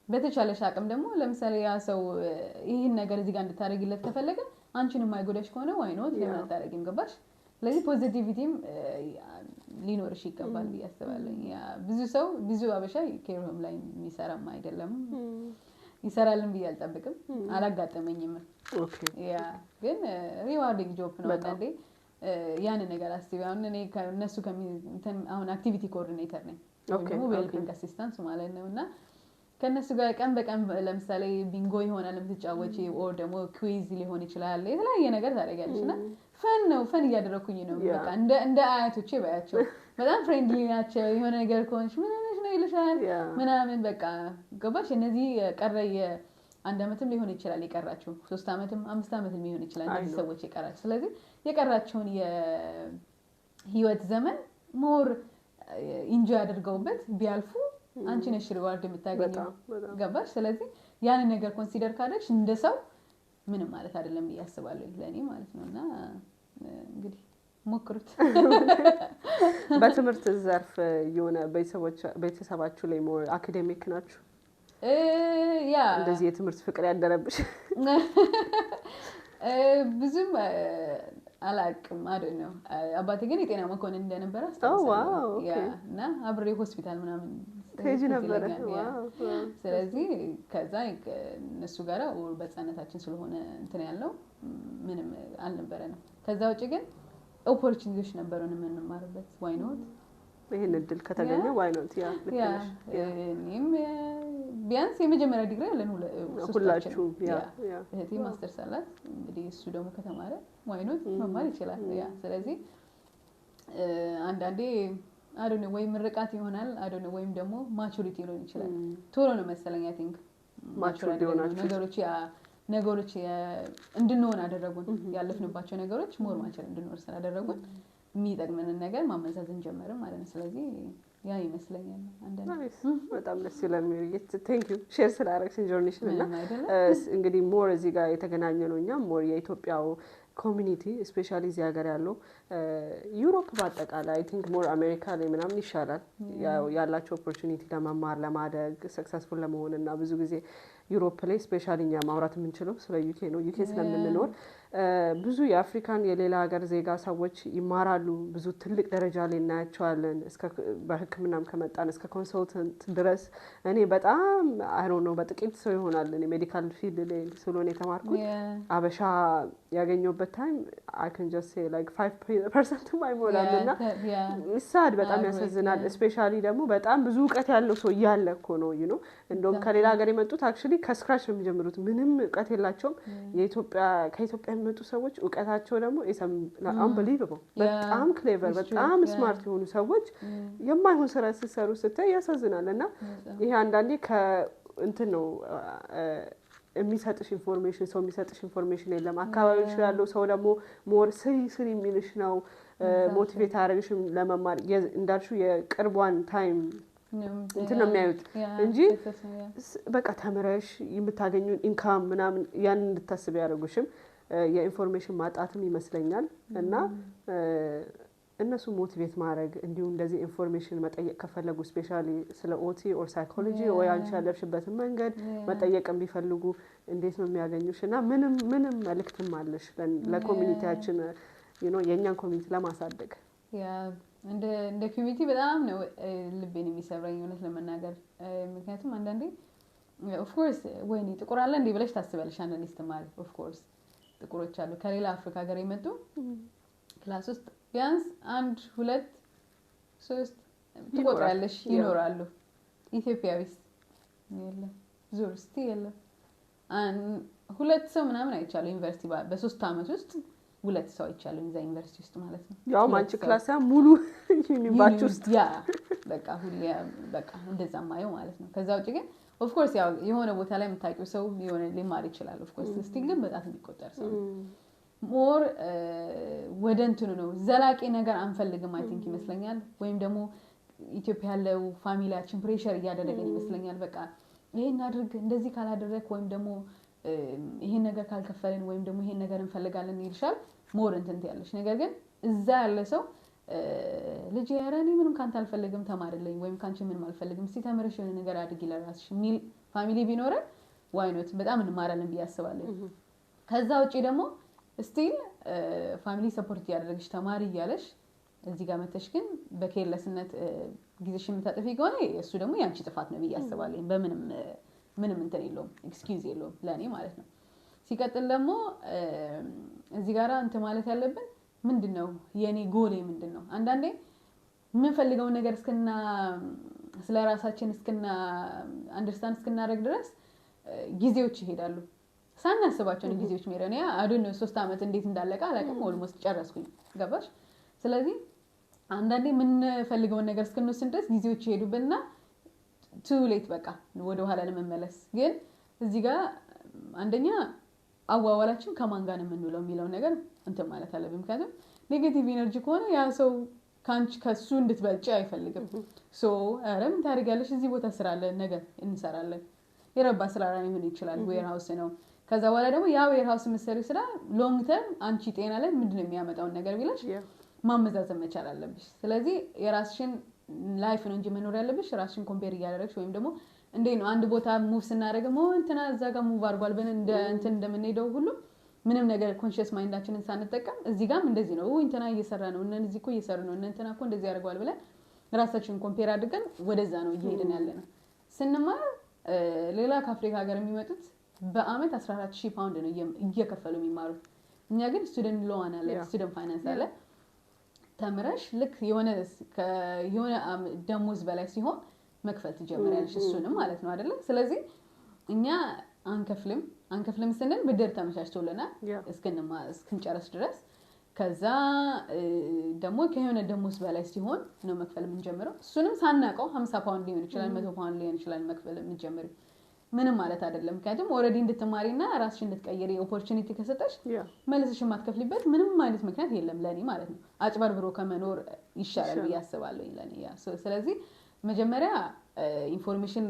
በተቻለሽ አቅም ደግሞ ለምሳሌ ያ ሰው ይሄን ነገር እዚህ ጋር እንድታረጊለት ከፈለገ አንቺንም ማይጎዳሽ ከሆነ ዋይ ኖት ለምን አታረጊም ገባሽ ስለዚህ ፖዚቲቪቲም ሊኖርሽ ይገባል ብያስባለሁ ያ ብዙ አበሻ ኬር ሆም ላይ የሚሰራም አይደለም ይሰራልን ብዬ አልጠብቅም አላጋጠመኝም ኦኬ ያ ግን ሪዋርዲንግ ጆብ ነው አንዴ ያን ነገር አስቢ አሁን እኔ ከነሱ ከሚንተን አሁን አክቲቪቲ ኮኦርዲኔተር ነኝ ደግሞ ዌልቢንግ አሲስታንት ማለት ነውና ከነሱ ጋር ቀን በቀን ለምሳሌ ቢንጎ ይሆናል ለምትጫወቺ ኦር ደግሞ ኩዊዝ ሊሆን ይችላል የተለያየ ነገር ታደርጋለሽና ፈን እያደረኩኝ ነው በቃ እንደ አያቶቼ ባያቸው በጣም ፍሬንድሊ ናቸው የሆነ ነገር ኮንሽ ምን ነው ይልሻል ምናምን በቃ ገባሽ እነዚህ ቀረ አንድ አመትም ሊሆን ይችላል ይቀራቸው 3 አመትም 5 አመትም ሊሆን ይችላል እነዚህ ሰዎች ይቀራቸው ስለዚህ የቀራቸውን የህይወት ዘመን ሞር ኢንጆይ አድርገውበት ቢያልፉ አንቺ ነሽ ሪዋርድ የምታገኘው ገባሽ ስለዚህ ያን ነገር ኮንሲደር ካደረግሽ እንደሰው ምንም ማለት አይደለም ያስባለሁ ለኔ ማለት ነውና እንግዲህ ሞክሩት በትምህርት ዘርፍ የሆነ ቤተሰባችሁ ላይ ሞር አካዴሚክ ናችሁ ያ እንደዚህ የትምህርት ፍቅር ያደረብሽ ብዙም አላቅም አይደል ነው አባቴ ግን የጤና መኮንን እንደነበረ አስታውሳለሁ ያ እና አብሬ ሆስፒታል ምናምን ቴጂ ነበር ስለዚህ ከዛ እነሱ ጋር በጻነታችን ስለሆነ እንትን ያለው ምንም አልነበረንም ከዛ ውጪ ግን ኦፖርቹኒቲዎች ነበሩን የምንማርበት ዋይ ኖት ይሄን እድል ከተገኘ ዋይ ኖት ያ እኔም ቢያንስ የመጀመሪያ ዲግሪ ያለን ሁላችሁ ያ እህቴ ማስተርስ አላት እንግዲህ እሱ ደግሞ ከተማረ ዋይ ኖት መማር ይችላል ያ ስለዚህ አንዳንዴ አይ ዶንት ኖ ወይ ምርቃት ይሆናል አይ ዶንት ኖ ወይም ደግሞ ማቹሪቲ ሊሆን ይችላል ቶሎ ነው መሰለኝ አይ ቲንክ ማቹሪቲ ሆናችሁ ነገሮች እንድንሆን አደረጉን ያለፍንባቸው ነገሮች ሞር ማቹር እንድንሆን ስላደረጉን የሚጠቅመንን ነገር ማመዛዘን ጀመርን ማለት ነው ስለዚህ ያ ይመስለኛል አንዳንዴ በጣም ደስ ይላል ሜሪት ቴንክ ዩ ሼር ስላደረግሽን ጆርኒሽን እና እንግዲህ ሞር እዚህ ጋር የተገናኘ ነው እኛ ሞር የኢትዮጵያው ኮሚኒቲ ስፔሻሊ እዚህ ሀገር ያለው ዩሮፕ በአጠቃላይ አይ ቲንክ ሞር አሜሪካ ላይ ምናምን ይሻላል ያላቸው ኦፖርቹኒቲ ለመማር ለማደግ ሰክሰስፉል ለመሆን እና ብዙ ጊዜ ዩሮፕ ላይ ስፔሻሊ እኛ ማውራት የምንችለው ስለ ዩኬ ነው ዩኬ ስለምንኖር ብዙ የአፍሪካን የሌላ ሀገር ዜጋ ሰዎች ይማራሉ ብዙ ትልቅ ደረጃ ላይ እናያቸዋለን እስከ በህክምናም ከመጣን እስከ ኮንሰልተንት ድረስ እኔ በጣም አይ ዶንት ኖ በጥቂት ሰው ይሆናል እኔ ሜዲካል ፊልድ ላይ ስለሆነ የተማርኩት አበሻ ያገኘሁበት ታይም አይ ካን ጀስት ሴ ላይክ 5% አይሞላልና ሳድ በጣም ያሳዝናል ስፔሻሊ ደግሞ በጣም ብዙ እውቀት ያለው ሰው እያለ እኮ ነው ዩ ኖ እንደውም ከሌላ ሀገር የመጡት አክቹሊ ከስክራች ነው የሚጀምሩት ምንም እውቀት የላቸውም ከኢትዮጵያ የሚመጡ ሰዎች እውቀታቸው ደግሞ unbelievable በጣም ክሌቨር በጣም ስማርት የሆኑ ሰዎች የማይሆን ስራ ሲሰሩ ስታይ ያሳዝናል እና ይሄ አንዳንዴ ከእንትን ነው የሚሰጥሽ ኢንፎርሜሽን ሰው የሚሰጥሽ ኢንፎርሜሽን የለም አካባቢሽ ያለው ሰው ደግሞ ሞር ስሪ የሚልሽ ነው ሞቲቬት አደረግሽም ለመማር እንዳልሽው የቅርቧን ታይም እንትን ነው የሚያዩት እንጂ በቃ ተምረሽ የምታገኙን ኢንካም ምናምን ያን እንድታስብ ያደርጉሽም የኢንፎርሜሽን ማጣትም ይመስለኛል እና እነሱ ሞቲቬት ማድረግ እንዲሁ እንደዚህ ኢንፎርሜሽን መጠየቅ ከፈለጉ ስፔሻሊ ስለ ኦቲ ኦር ሳይኮሎጂ ወይ አንቺ ያለፍሽበትን መንገድ መጠየቅም ቢፈልጉ እንዴት ነው የሚያገኙሽ እና ምንም መልእክትም አለሽ ለኮሚኒቲያችን የእኛን ኮሚኒቲ ለማሳደግ እንደ ኮሚኒቲ በጣም ነው ልቤን የሚሰብረኝ እውነት ለመናገር ምክንያቱም አንዳንዴ ኦፍ ኮርስ ወይኔ ጥቁር አለ እንዴ ብለሽ ታስበልሽ አንዳንዴ ስትማሪ ኦፍ ኮርስ ጥቁሮች አሉ ከሌላ አፍሪካ ሀገር የመጡ ክላስ ውስጥ ቢያንስ 1 2 3 ትቆጥራለሽ ይኖራሉ ኢትዮጵያዊስ የለም ዙር እስቲ የለም ሁለት ሰው ምናምን አይቻለሁ ዩኒቨርሲቲ በ3 አመት ውስጥ ሁለት ሰው አይቻለሁ እዛ ዩኒቨርሲቲ ውስጥ ማለት ነው ያው ማንቺ ክላስ ሙሉ ዩኒቨርሲቲ ውስጥ ያ በቃ ሁሌ በቃ እንደዛ ማየው ማለት ነው ከዛ ውጪ ግን ኦፍ ኮርስ ያው የሆነ ቦታ ላይ የምታውቂው ሰው የሆነ ሊማር ይችላል ኦፍ ኮርስ ስቲል ግን በጣም የሚቆጠር ሰው ሞር ወደ እንትኑ ነው ዘላቂ ነገር አንፈልግም አይ ቲንክ ይመስለኛል ወይም ደግሞ ኢትዮጵያ ያለው ፋሚሊያችን ፕሬሸር እያደረገን ይመስለኛል በቃ ይሄን አድርግ እንደዚህ ካላደረክ ወይም ደግሞ ይሄን ነገር ካልከፈልን ወይም ደግሞ ይሄን ነገር እንፈልጋለን ይልሻል ሞር እንትን ያለሽ ነገር ግን እዛ ያለ ሰው ልጅ ያራኒ ምንም ካንተ አልፈልግም ተማርልኝ ወይም ካንቺ ምንም አልፈልግም እስቲ ተመረሽ የሆነ ነገር አድርጊ ለራስሽ ሚል ፋሚሊ ቢኖር ዋይ ኖት በጣም እንማራለን ብያስባለሁ ከዛ ውጪ ደግሞ ስቲል ፋሚሊ ሰፖርት ያደረግሽ ተማሪ እያለሽ እዚህ ጋር መተሽ ግን በኬርለስነት ጊዜሽ የምታጠፊ ከሆነ እሱ ደግሞ ያንቺ ጥፋት ነው ብያስባለሁ ምንም እንትን የለውም ኤክስኪውዝ የለውም ለኔ ማለት ነው ሲቀጥል ደግሞ እዚህ ጋራ እንት ማለት ያለብን ምንድነው የኔ ጎሌ ምንድነው አንዳንዴ ምን ፈልገው ነገር እስከና ስለራሳችን እስከና አንደርስታንድ እስከናረግ ድረስ ጊዜዎች ይሄዳሉ ሳናስባቸው ነው ጊዜዎች ሜረኛ አዱን 3 አመት እንዴት እንዳለቀ አላቀም ኦልሞስት ጨረስኩኝ ገባሽ ስለዚህ አንዳንዴ ምን ፈልገው ነገር እስከነወስን ድረስ ጊዜዎች ይሄዱብና too late በቃ ወደ ኋላ ለመመለስ ግን እዚህ ጋር አንደኛ አዋዋላችን ከማን ጋር ነው የምንውለው የሚለው ነገር እንትን ማለት አለብን ምክንያቱም ኔጌቲቭ ኢነርጂ ከሆነ ያ ሰው ካንቺ ከሱ እንድትበልጪ አይፈልግም ሶ አረም ታርጋለሽ እዚህ ቦታ ስራ አለ ነገር እንሰራለን የረባ ስራ ላይ ሆነ ይችላል ዌር ሃውስ ነው ከዛ በኋላ ደግሞ ያ ዌር ሃውስ መስሪያ ስራ ሎንግ ተርም አንቺ ጤና ላይ ምንድነው የሚያመጣው ነገር ቢላሽ ማመዛዘን መቻል አለብሽ ስለዚህ የራስሽን ላይፍ ነው እንጂ መኖር ያለብሽ ራስሽን ኮምፔር ያደረግሽ ወይም ደግሞ እንዴ ነው አንድ ቦታ ሙቭ ስናደርግ እንትና እዛ ጋር ሙቭ አድርጓል በእን እንትን እንደምንሄደው ሁሉ ምንም ነገር ኮንሺየስ ማይንዳችንን ሳንጠቀም እዚህ ጋርም እንደዚህ ነው እንትና እየሰራ ነው እነዚህ እኮ እየሰሩ ነው እንትና እኮ እንደዚህ ያደርጋል ብለን ራሳችንን ኮምፔር አድርገን ወደዛ ነው እየሄድን ያለነው ስንማር ሌላ ከአፍሪካ ሀገር የሚመጡት በአመት 14000 ፓውንድ ነው እየከፈሉ የሚማሩት እኛ ግን ስቱደንት ሎን አለ ስቱደንት ፋይናንስ አለ ተምረሽ ልክ የሆነ ደሞዝ በላይ ሲሆን መክፈል ትጀምሪያለሽ እሱንም ማለት ነው አይደል ስለዚህ እኛ አንከፍልም ስንል ብድር ተመቻችቶልናል እስክንጨርስ ድረስ ከዛ ደግሞ ከሆነ ደሞዝ በላይ ሲሆን ነው መክፈል የምንጀምረው እሱንም ሳናቀው 50 ፓውንድ ሊሆን ይችላል 100 ፓውንድ ሊሆን ይችላል መክፈል የምንጀምረው ምንም ማለት አይደለም ምክንያቱም ኦሬዲ እንድትማሪና ራስሽ እንድትቀይሪ ኦፖርቹኒቲ ከሰጠሽ መልሰሽ ማትከፍሊበት ምንም አይነት ምክንያት የለም ለኔ ማለት ነው አጭበርብሮ ከመኖር ይሻላል ብያስባለሁ ለኔ ያ ስለዚህ መጀመሪያ ኢንፎርሜሽን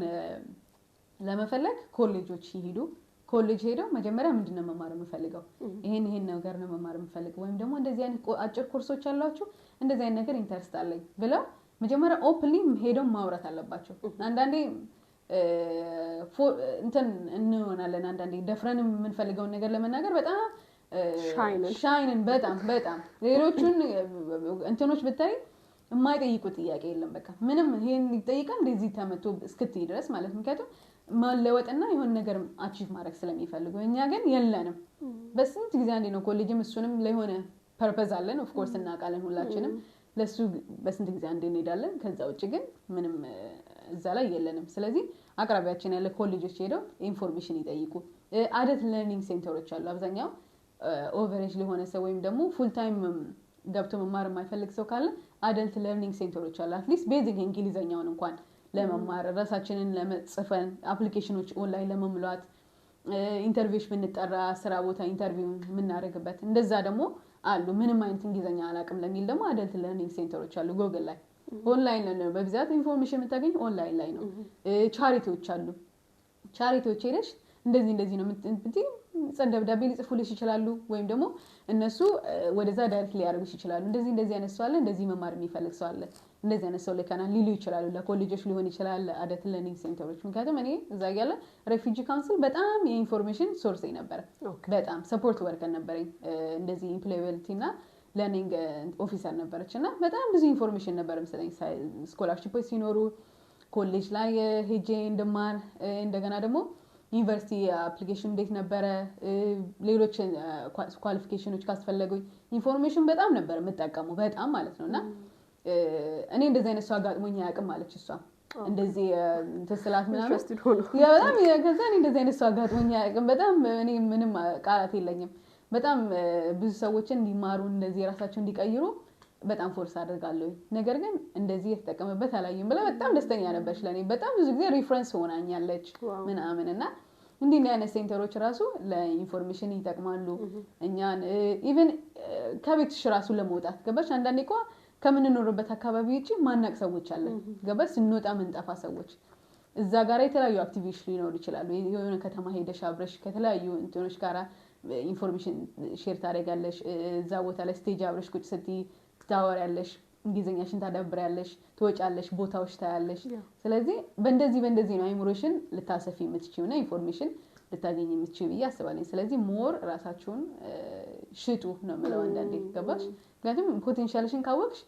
ለመፈለግ ኮሌጆች ይሄዱ ኮሌጅ ሄደው መጀመሪያ ምንድነው መማር የምፈልገው ይሄን ነገር ነው መማር የምፈልገው ወይም ደግሞ እንደዚህ አይነት አጭር ኮርሶች አላችሁ እንደዚህ አይነት ነገር ኢንተረስት አለኝ ብለው መጀመሪያ ኦፕንሊ ሄደው ማውራት አለባቸው አንዳንዴ እንትን እንሆናለን አንዳንዴ ደፍረን የምንፈልገው ነገር ለመናገር በጣም ሻይንን በጣም ሌሎቹን እንትኖች ብታይ የማይጠይቁ ጥያቄ የለም በቃ ምንም ይሄን ይጠይቃል እንደዚህ ተመቶ እስክትይ ድረስ ማለት ምክንያቱም ማለወጥና የሆነ ነገር አቺቭ ማድረግ ስለሚፈልጉ እኛ ግን የለንም በስንት ጊዜ አንዴ ነው ኮሌጅም እሱንም ለሆነ ፐርፐዝ አለን ኦፍ ኮርስ እናቃለን ሁላችንም ለሱ በስንት ጊዜ አንዴ እንሄዳለን ከዛ ውጪ ግን ምንም እዛ ላይ የለንም ስለዚህ አቅራቢያችን ያለ ኮሌጆች ሄደው ኢንፎርሜሽን ይጠይቁ አደልት ለርኒንግ ሴንተሮች አሉ አብዛኛው ኦቨሬጅ ለሆነ ሰው ወይም ደግሞ ፉል ታይም ገብቶ መማር የማይፈልግ ሰው ካለ አደልት ለርኒንግ ሴንተሮች አሉ አትሊስት ቤዚክ እንግሊዘኛውን እንኳን ለመማር ራሳችንን ለመጽፈን አፕሊኬሽኖች ኦንላይን ለመሙላት ኢንተርቪውሽ ብንጠራ ስራ ቦታ ኢንተርቪው የምናደርግበት እንደዛ ደግሞ አሉ ምንም አይነት እንግሊዘኛ አላቅም ለሚል ደግሞ አደልት ለርኒንግ ሴንተሮች አሉ ጎግል ላይ ኦንላይን ነው በብዛት ኢንፎርሜሽን የምታገኝ ኦንላይን ላይ ነው ቻሪቲዎች አሉ ቻሪቲዎች ሄደሽ እንደዚህ ነው እንትን ደብዳቤ ሊጽፉልሽ ይችላሉ ወይም ደግሞ እነሱ ወደዛ ዳይሬክት ሊያርጉሽ ይችላሉ እንደዚህ አይነት ሰው አለ እንደዚህ መማር የሚፈልግ ሰው አለ እንደዚህ አይነት ሰው ለካና ሊሉ ይችላሉ ለኮሌጆች ሊሆን ይችላል አደልት ለርኒንግ ሴንተሮች ምክንያቱም እኔ እዛ ያለ ሬፊጂ ካውንስል በጣም የኢንፎርሜሽን ሶርስ ነበር በጣም ሰፖርት ወርከር ነበርኝ እንደዚህ ኢምፕሎያቢሊቲና ለርኒንግ ኦፊሰር ነበርችና በጣም ብዙ ኢንፎርሜሽን ነበር መስለኝ ስኮላርሺፖች ሲኖሩ ኮሌጅ ላይ ሄጄ እንደማር እንደገና ደግሞ ዩኒቨርሲቲ አፕሊኬሽን እንዴት ነበረ ሌሎች ኳሊፊኬሽኖች ካስፈለጉኝ ኢንፎርሜሽን በጣም ነበር የምጠቀመው በጣም ማለት ነውና እኔ እንደዚህ አይነት ሰው አጋጥሞኝ አያውቅም ማለች እሷ እንደዚህ ተስላት ምናምን ያ በጣም ከዛ እኔ እንደዚህ አይነት ሰው አጋጥሞኝ አያውቅም በጣም እኔ ምንም ቃላት የለኝም በጣም ብዙ ሰዎችን እንዲማሩ እንደዚህ ራሳቸው እንዲቀይሩ በጣም ፎርስ አድርጋለሁ ነገር ግን እንደዚህ የተጠቀመበት አላየም ብላ በጣም ደስተኛ ነበርሽ ለኔ በጣም ብዙ ጊዜ ሪፈረንስ ሆናኛለች ምናምንና እንዲህ አይነት ሴንተሮች ራሱ ለኢንፎርሜሽን ይጠቅማሉ እኛን ኢቭን ከቤትሽ ራሱ ለመውጣት ገባሽ አንዳንዴ እኮ ከምንኖርበት አካባቢ ውጪ ማናቅ ሰዎች አለ ገባሽ ስንወጣ ምንጠፋ ሰዎች እዛ ጋር የተለያዩ አክቲቪቲዎች ሊኖሩ ይችላሉ የሆነ ከተማ ሄደሽ አብረሽ ከተለያዩ እንትኖች ጋር ኢንፎርሜሽን ሼር ታደርጋለሽ እዛ ቦታ ላይ ስቴጅ አብረሽ ቁጭ ስትይ ታወሪያለሽ እንግሊዘኛሽን ታዳብሪያለሽ ትወጫለሽ ቦታዎች ታያለሽ ስለዚህ በእንደዚህ ነው አይምሮሽን ልታሰፊ የምትችይውና ኢንፎርሜሽን ልታገኝ የምትችይው ያስባለኝ ስለዚህ ሞር ራሳችሁን ሽጡ ነው ማለት አንዳንዴ ገባሽ ምክንያቱም ፖቴንሻልሽን ካወቅሽ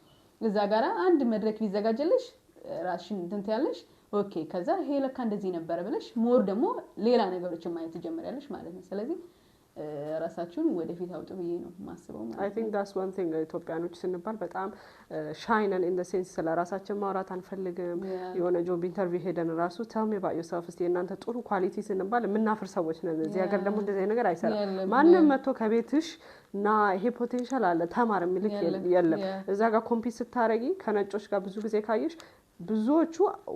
እዛ ጋራ አንድ መድረክ ቢዘጋጀልሽ ራስሽን እንትን ያለሽ ኦኬ ከዛ ይሄ ለካ እንደዚህ ነበር ብለሽ ሞር ደግሞ ሌላ ነገሮችን ማየት ትጀምሪያለሽ ማለት ነው ስለዚህ ራሳችሁን ወደፊት አውጡ ብዬ ነው ማስበው ማለት I think that's one thing ኢትዮጵያኖች ስንባል በጣም shy and in the sense ስለራሳችን ማውራት አንፈልግም የሆነ ጆብ ኢንተርቪው ሄደን ራሱ tell me about yourself እስቲ እናንተ ጥሩ ኳሊቲ ስንባል ምናፍር ሰዎች ነን እዚህ ሀገር ደግሞ እንደዚህ ነገር አይሰራም ማንንም መጥቶ ከቤትሽ እና ይሄ ፖቴንሻል አለ ተማር የሚልክ የለም እዛ ጋር ኮምፒት ስታረጊ ከነጮች ጋር ብዙ ጊዜ ካየሽ ብዙዎቹ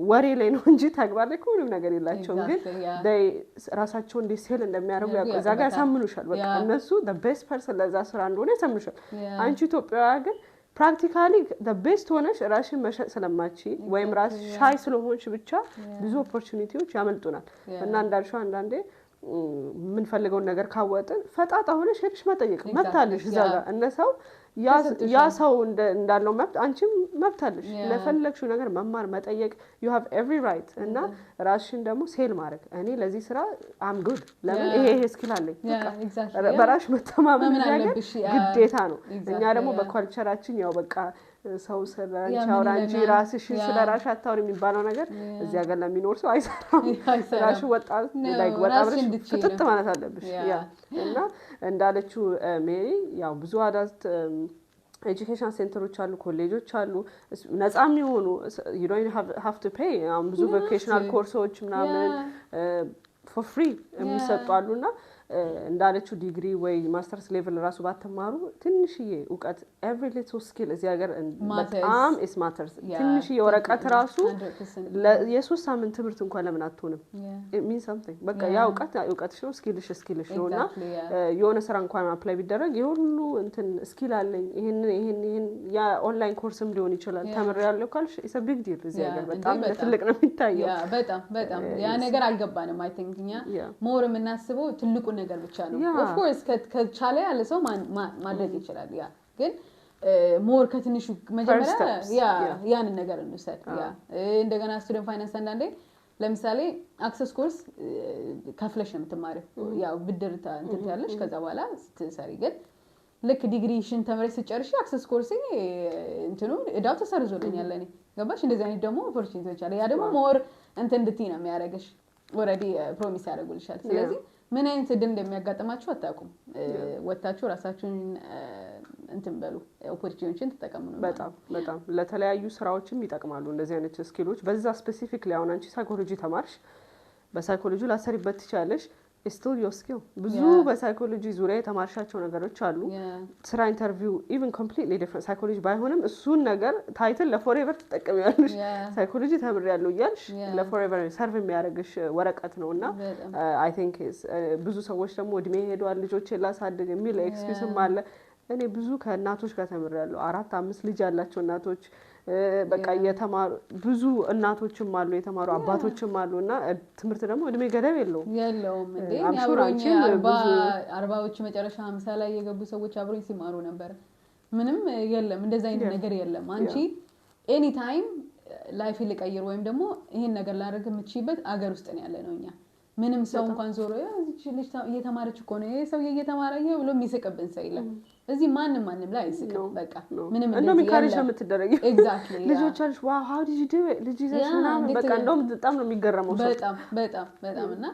ወሬ ላይ ነው እንጂ ተግባር ላይ ምንም ነገር የላቸውም ግን ራሳቸው እንዴት ሴል እንደሚያደርጉ እዛ ጋር ያሳምኑሻል በቃ እነሱ the best person ለዛ ስራ እንደሆነ ያሳምኑሻል አንቺ ኢትዮጵያዊ ግን ፕራክቲካሊ the best ሆነሽ ራስሽን መሸጥ ስለማቺ ወይም ራስሽ ሻይ ስለሆንሽ ብቻ ብዙ ኦፖርቹኒቲዎች ያመልጡናል እና እንዳልሽው አንዳንዴ ምን ፈልገው ነገር ካወጥን ፈጣጣ ሆነሽ ሄድሽ መጠየቅ መብታለሽ እዛ ጋር እነሰው ያ ሰው እንዳለው መብት አንቺም መብታለሽ ለፈለግሽው ነገር መማር መጠየቅ you have every right እና ራስሽን ደግሞ ሴል ማድረግ እኔ ለዚህ ስራ I'm good ለምን ይሄ ስኪል አለኝ በቃ በራስሽ መተማመን ነገር ግዴታ ነው እኛ ደግሞ በካልቸራችን ያው በቃ ሰው ስለራስሽ አውራንጂ ራስሽ ስለራስሽ አታውሪ የሚባለው ነገር እዚህ ሀገር ለሚኖር ሰው አይሰራም ራስሽ ወጣት ብለሽ ፍጥጥ ማለት አለብሽ ያ እና እንዳለችው ሜሪ ያው ብዙ አዳልት ኤጁኬሽን ሴንተሮች አሉ ኮሌጆች አሉ ነፃም ይሆኑ you don't have to pay ብዙ vocational ኮርሶች ምናምን for free የሚሰጡ አሉና እንዳለችው ዲግሪ ወይ ማስተርስ ሌቭል ራሱ ባተማሩ ትንሽዬ ዕውቀት every little skill እዚህ ሀገር በጣም is matters ትንሽዬ ወረቀት ራሱ የሶስት ሳምንት ትምህርት እንኳን ለምን አትሆንም it means something በቃ ያ ዕውቀትሽ ነው ስኪልሽ ነውና የሆነ ስራ እንኳን አፕላይ ቢደረግ የሁሉ እንትን ስኪል አለኝ ይሄን ያ ኦንላይን ኮርስም ሊሆን ይችላል ተምሬያለሁ ካልሽ it's a big deal እዚህ ሀገር በጣም ትልቅ ነው የሚታየው በጣም ያ ነገር አልገባንም I think እኛ ሞር የምናስበው ትልቁ ነገር ብቻ ነው of course ከቻለ ያለ ሰው ማድረግ ይችላል ያ ግን ሞር ከትንሹ መጀመሪያ ያንን ነገር እንሰጥ እንደገና ስቱደንት ፋይናንስ አንዳንዴ ለምሳሌ አክሰስ ኮርስ ከፍለሽ ነው የምትማሪው ያው ብድር እንትን ያለሽ ከዛ በኋላ ስትሰሪ ግን ልክ ዲግሪሽን ተመረሽ ሲጨርሽ አክሰስ ኮርስ እንትኑ እዳው ተሰርዞልኛል ለኔ ገባሽ እንደዚህ አይነት ደግሞ ኦፖርቹኒቲዎች አለ ያ ደግሞ ሞር እንትን እንድትይ ነው የሚያደርግሽ ኦሬዲ ፕሮሚስ ያደርጉልሻል ስለዚህ ምን አይነት እድል እንደሚያጋጥማችሁ አታውቁም ወጣችሁ ራሳችሁን እንትን በሉ ኦፖርቹኒቲዎችን ተጠቀሙ ነው በጣም ለተለያዩ ስራዎችም ይጠቅማሉ እንደዚህ አይነት ስኪሎች በዛ ስፔሲፊክሊ አሁን አንቺ ሳይኮሎጂ ተማርሽ በሳይኮሎጂ ላሰሪበት ትችላለሽ it's still your skill ብዙ በሳይኮሎጂ ዙሪያ የተማርሻቸው ነገሮች አሉ ስራ ኢንተርቪው even completely different ሳይኮሎጂ ባይሆንም እሱን ነገር ታይትል ለፎሬቨር ተጠቅሚያለሽ ሳይኮሎጂ ተምሬያለሁ ይያልሽ ለፎሬቨር ሰርቭ የሚያደርግሽ ወረቀት ነውና I think ብዙ ሰዎች ደግሞ እድሜ ሄዷል ልጆች ላሳድግ የሚል ኤክስኪውዝም አለ እኔ ብዙ ከእናቶች ጋር ተምሬያለሁ 4-5 ልጅ ያላቸው እናቶች በቃ የተማሩ ብዙ እናቶችም አሉ የተማሩ አባቶችም አሉና ትምህርት ደግሞ እድሜ ገደብ የለውም እንዴ ያብሮኝ 40ዎቹ መጨረሻ 50 ላይ የገቡ ሰዎች አብሮኝ ሲማሩ ነበር ምንም የለም እንደዛ አይነት ነገር የለም አንቺ ኤኒ ታይም ላይፍ ይልቀይር ወይም ደግሞ ይሄን ነገር ላደርግ የምትችይበት አገር ውስጥ ነው ያለነው እኛ ምንም ሰው እንኳን ዞሮ እዚህ ልጅ እየተማረች እኮ ነው ይሄ ሰው እየተማረኝ ብሎ የሚስቅብን ሰው የለም እዚህ ማንንም ላይ አይስቅም በቃ ምንም እንደም ኢንካሬጅ የምትደረጊ ኤግዛክትሊ ልጆቻች wow how did you do it ልጅ ይዘሽ ምናምን በቃ እንደውም በጣም ነው የሚገረመው ሰው በጣም እና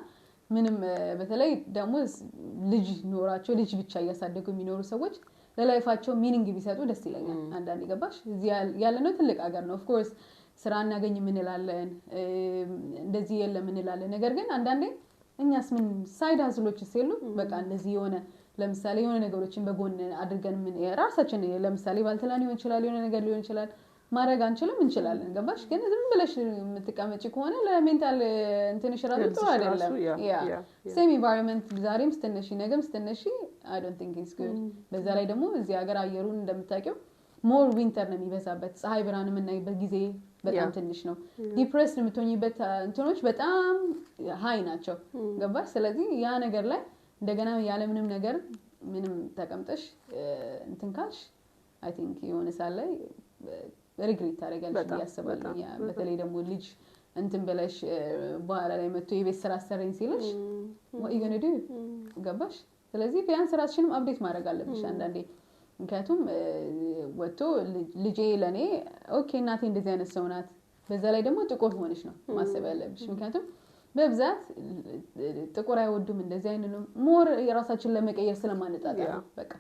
ምንም በተለይ ደግሞ ልጅ ኖራቸው ልጅ ብቻ እያሳደጉ የሚኖሩ ሰዎች ለላይፋቸው ሚኒንግ ቢሰጡ ደስ ይለኛል። አንዳንዴ ገባሽ እዚህ ያለነው ትልቅ ሀገር ነው። ኦፍ ኮርስ ስራ እናገኝ ምን እንላለን እንደዚህ የለም እንላለን። ነገር ግን አንዳንዴ እኛስ ምን ሳይድ ሀስሎችስ የሉ በቃ እንደዚህ የሆነ ለምሳሌ የሆነ ነገሮችን በጎን አድርገን ምን ራሳችን ለምሳሌ ባልተላን ሊሆን ይችላል የሆነ ነገር ሊሆን ይችላል ማድረግ አንችልም እንችላለን። ገባሽ ግን ዝም ብለሽ የምትቀመጪ ከሆነ ለሜንታል እንትንሽ ራሱ ጥሩ አይደለም። ያ ሴም ኢንቫይሮንመንት ዛሬም ስትነሺ ነገም ስትነሺ I don't think it's good። በዛ ላይ ደግሞ እዚህ ሀገር አየሩን እንደምታውቂው ሞር ዊንተር ነው የሚበዛበት ፀሐይ ብርሃን የምናይበት ጊዜ በጣም ትንሽ ነው። ዲፕሬስድ የምትሆኚበት እንትኖች በጣም ሃይ ናቸው። ገባሽ ስለዚህ ያ ነገር ላይ እንደገና ያለ ምንም ነገር ምንም ተቀምጠሽ እንትን ካልሽ I think የሆነ ሳለ ሪግሬት ታደርጋለሽ ያስባለሁ። ያ በተለይ ደግሞ ልጅ እንትን ብለሽ በኋላ ላይ መጥቶ የቤት ስራ አሰረኝ ሲልሽ what you gonna do ገባሽ ስለዚህ ቢያንስ ራስሽንም አፕዴት ማድረግ አለብሽ አንዳንዴ። ምክንያቱም ወጥቶ ልጄ ለኔ ኦኬ እናቴ እንደዚህ አይነት ሰው ናት በዛ ላይ ደግሞ ጥቁር ሆነሽ ነው ማሰብ ያለብሽ። ምክንያቱም በብዛት ጥቁር አይወዱም እንደዚህ አይነት ነው ሞር የራሳችን ለመቀየር ስለማንጣጣ በቃ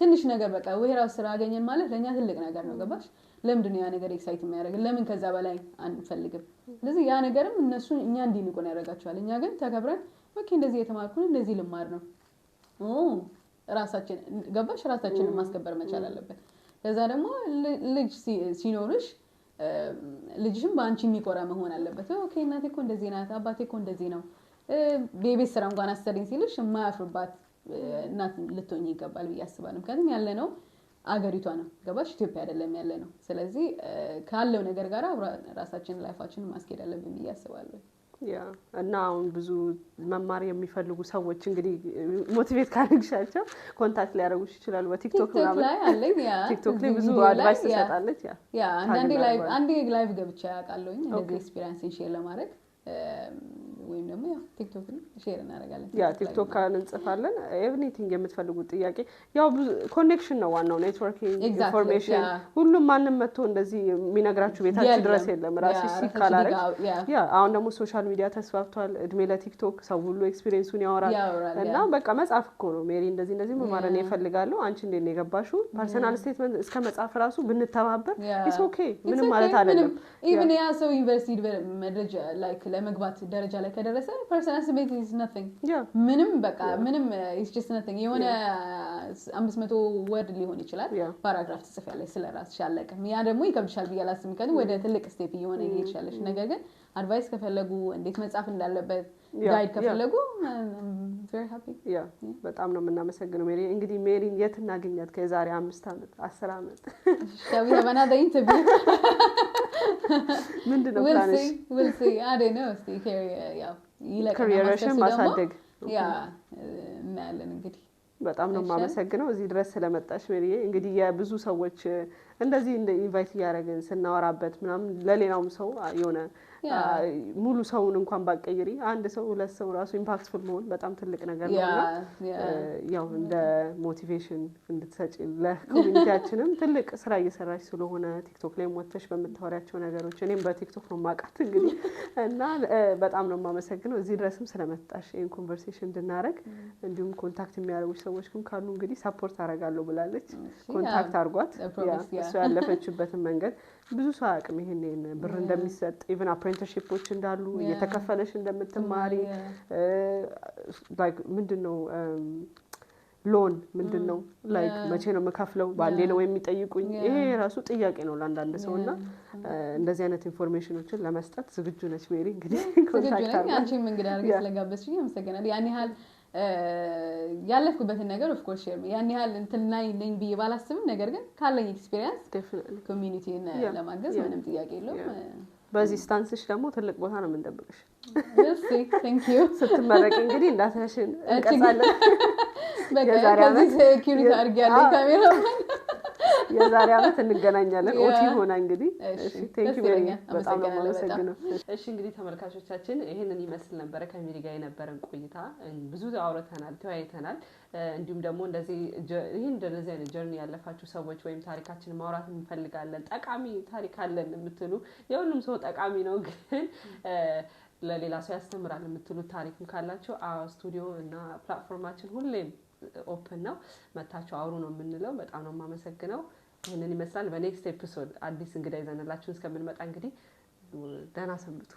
ትንሽ ነገር በቃ ወይ ራስ ስራ አገኘን ማለት ለኛ ትልቅ ነገር ነው። ገባሽ ለምንድን ነው ያ ነገር ኤክሳይት የሚያደርግ ለምን ከዛ በላይ አንፈልግም። ስለዚህ ያ ነገርም እነሱ እኛ እንዲንቁን ያደርጋቸዋል። እኛ ግን ተከብረን ኦኬ እንደዚህ የተማርኩ ነው እንደዚህ ልማር ነው ራሳችን ገባሽ ራሳችንን ማስከበር መቻል አለበት። ከዛ ደግሞ ልጅ ሲኖርሽ ልጅሽም በአንቺ የሚቆራ መሆን አለበት። ኦኬ እናቴ እኮ እንደዚህ ናት አባቴ እኮ እንደዚህ ነው ቤቢ ስራ እንኳን አሰሪኝ ሲልሽ የማያፍርባት እናት ልትሆኚ ይገባል ብዬ አስባለሁ። ምክንያቱም ያለነው አገሪቷ ነው ገባሽ ኢትዮጵያ አይደለም ያለነው። ስለዚህ ካለው ነገር ጋር ራሳችንን ላይፋችንን ማስኬድ አለብን ብዬ አስባለሁ። ያ እና አሁን ብዙ መማር የሚፈልጉ ሰዎች እንግዲህ ሞቲቬት ካደረግሻቸው ኮንታክት ሊያደርጉሽ ይችላሉ በቲክቶክ ምናምን ላይ አለኝ። ያ ቲክቶክ ላይ ብዙ አድቫይስ ትሰጣለች። ያ አንዴ ላይቭ ገብቼ አውቃለሁኝ እንደዚህ ኤክስፒሪየንስን ሼር ለማድረግ ወይም ደግሞ ያው ቲክቶክ ላይ ሼር እናደርጋለን። ያ ቲክቶክ ካለን እንጽፋለን ኤቭሪቲንግ የምትፈልጉት ጥያቄ ያው ኮኔክሽን ነው ዋናው ኔትወርኪንግ ኢንፎርሜሽን ሁሉም ማንንም መጥቶ እንደዚህ የሚነግራችሁ ቤታችሁ ድረስ የለም ራስሽ ሲክ ካላረግ ያ አሁን ደግሞ ሶሻል ሚዲያ ተስፋፍቷል እድሜ ለቲክቶክ ሰው ሁሉ ኤክስፒሪየንሱን ያወራል እና በቃ መጻፍ እኮ ነው ሜሪ እንደዚህ መማረን ይፈልጋለሁ አንቺ እንዴት ነው የገባሽው ፐርሰናል ስቴትመንት እስከ መጻፍ ራሱ ብንተባበር ኢትስ ኦኬ ምንም ማለት አይደለም። ኢቭን ያ ሰው ዩኒቨርሲቲ መድረጃ ላይክ ለመግባት ደረጃ ላይ ከደረሰ personal space is nothing ምንም በቃ ምንም it's just nothing የሆነ 500 ወርድ ሊሆን ይችላል ፓራግራፍ ትጽፊያለሽ ስለራስሽ አለቀ። ያ ደግሞ ይከብድሻል ብዬ አላስብም ምክንያቱም ወደ ትልቅ ስቴፕ እየሆነ ይሄድሻለሽ። ነገር ግን አድቫይስ ከፈለጉ እንዴት መጻፍ እንዳለበት ጋይድ ከፈለጉ very happy በጣም ነው የምናመሰግነው ሜሪ። እንግዲህ ሜሪን የት እናገኛት ከዛሬ 5 አመት 10 አመት shall we have another interview ምንድነው ፕላንሽ? we'll see I don't know stay here ካሪየርሽን ማሳደግ ያ እናያለን እንግዲህ በጣም ነው የማመሰግነው እዚህ ድረስ ስለመጣሽ ሜሪ። እንግዲህ የብዙ ሰዎች እንደዚህ ኢንቫይት ያደረግን ስናወራበት ምናምን ለሌላውም ሰው የሆነ ሙሉ ሰውን እንኳን ባቀይሪ አንድ ሰው ሁለት ሰው ራሱ ኢምፓክትፉል መሆን በጣም ትልቅ ነገር ነውና ያው እንደ ሞቲቬሽን እንድትሰጪ ለኮሚኒቲያችንም ትልቅ ስራ እየሰራሽ ስለሆነ ቲክቶክ ላይ ወጥተሽ በመታወሪያቸው ነገሮች እኔም በቲክቶክ ነው ማቃት እንግዲህ እና በጣም ነው የማመሰግነው እዚህ ድረስም ስለመጣሽ ይሄን ኮንቨርሴሽን እንድናረግ እንዲሁም ኮንታክት የሚያደርጉሽ ሰዎችም ካሉ እንግዲህ ሰፖርት አደርጋለሁ ብላለች። ኮንታክት አድርጓት እሱ ያለፈችበትን መንገድ ብዙ ሰው አቅም ይሄን ብር እንደሚሰጥ ኢቭን አፕሬንቲስሺፖች እንዳሉ እየተከፈለሽ እንደምትማሪ ላይክ ምንድነው ሎን ምንድነው ላይክ መቼ ነው መከፍለው ባንዴ ነው የሚጠይቁኝ ይሄ ራሱ ጥያቄ ነው ለአንዳንድ ሰውና እንደዚህ አይነት ኢንፎርሜሽኖችን ለመስጠት ዝግጁ ነች ሜሪ። እንግዲህ ኮንታክት አድርጋ አንቺም እንግዲህ አድርገሽ ስለጋበዝሽኝ አመሰግናለሁ። ያን ያህል ያለፍኩበትን ነገር ኦፍ ኮርስ ሼር ያን ያህል እንትን ላይ ነኝ ብዬ ባላስብም ነገር ግን ካለኝ ኤክስፒሪየንስ ዴፊኒትሊ ኮሚኒቲን ለማገዝ ምንም ጥያቄ የለውም። በዚህ ስታንስሽ ደግሞ ትልቅ ቦታ ነው የምንጠብቅሽ። እሺ ቴንክ ዩ ስትመረቂ እንግዲህ እንዳትነሽን እንቀሳለን። በቃ ከዚህ ሴኩሪቲ አድርጊያለሁ ካሜራ የዛሬ አመት እንገናኛለን ኦቲ ሆና እንግዲህ እሺ ቴንክ ዩ ቬሪ በጣም ነው የማመሰግነው። እሺ እንግዲህ ተመልካቾቻችን ይሄንን ይመስል ነበር ከሚሪ ጋር የነበረን ቆይታ ብዙ አውርተናል ተወያይተናል። እንዲሁም ደግሞ እንደዚህ እንደዚህ አይነት ጀርኒ ያለፋችሁ ሰዎች ወይም ታሪካችንን ማውራት እንፈልጋለን ጠቃሚ ታሪክ አለን የምትሉ የሁሉም ሰው ጠቃሚ ነው ግን ለሌላ ሰው ያስተምራል የምትሉት ታሪክም ካላችሁ ስቱዲዮ እና ፕላትፎርማችን ሁሌም ኦፕን ነው። መታችሁ አውሩ ነው የምንለው። በጣም ነው የማመሰግነው። ይህንን ይመስላል። በኔክስት ኤፒሶድ አዲስ እንግዳ ይዘንላችሁ እስከምንመጣ እንግዲህ ደህና ሰንብቱ።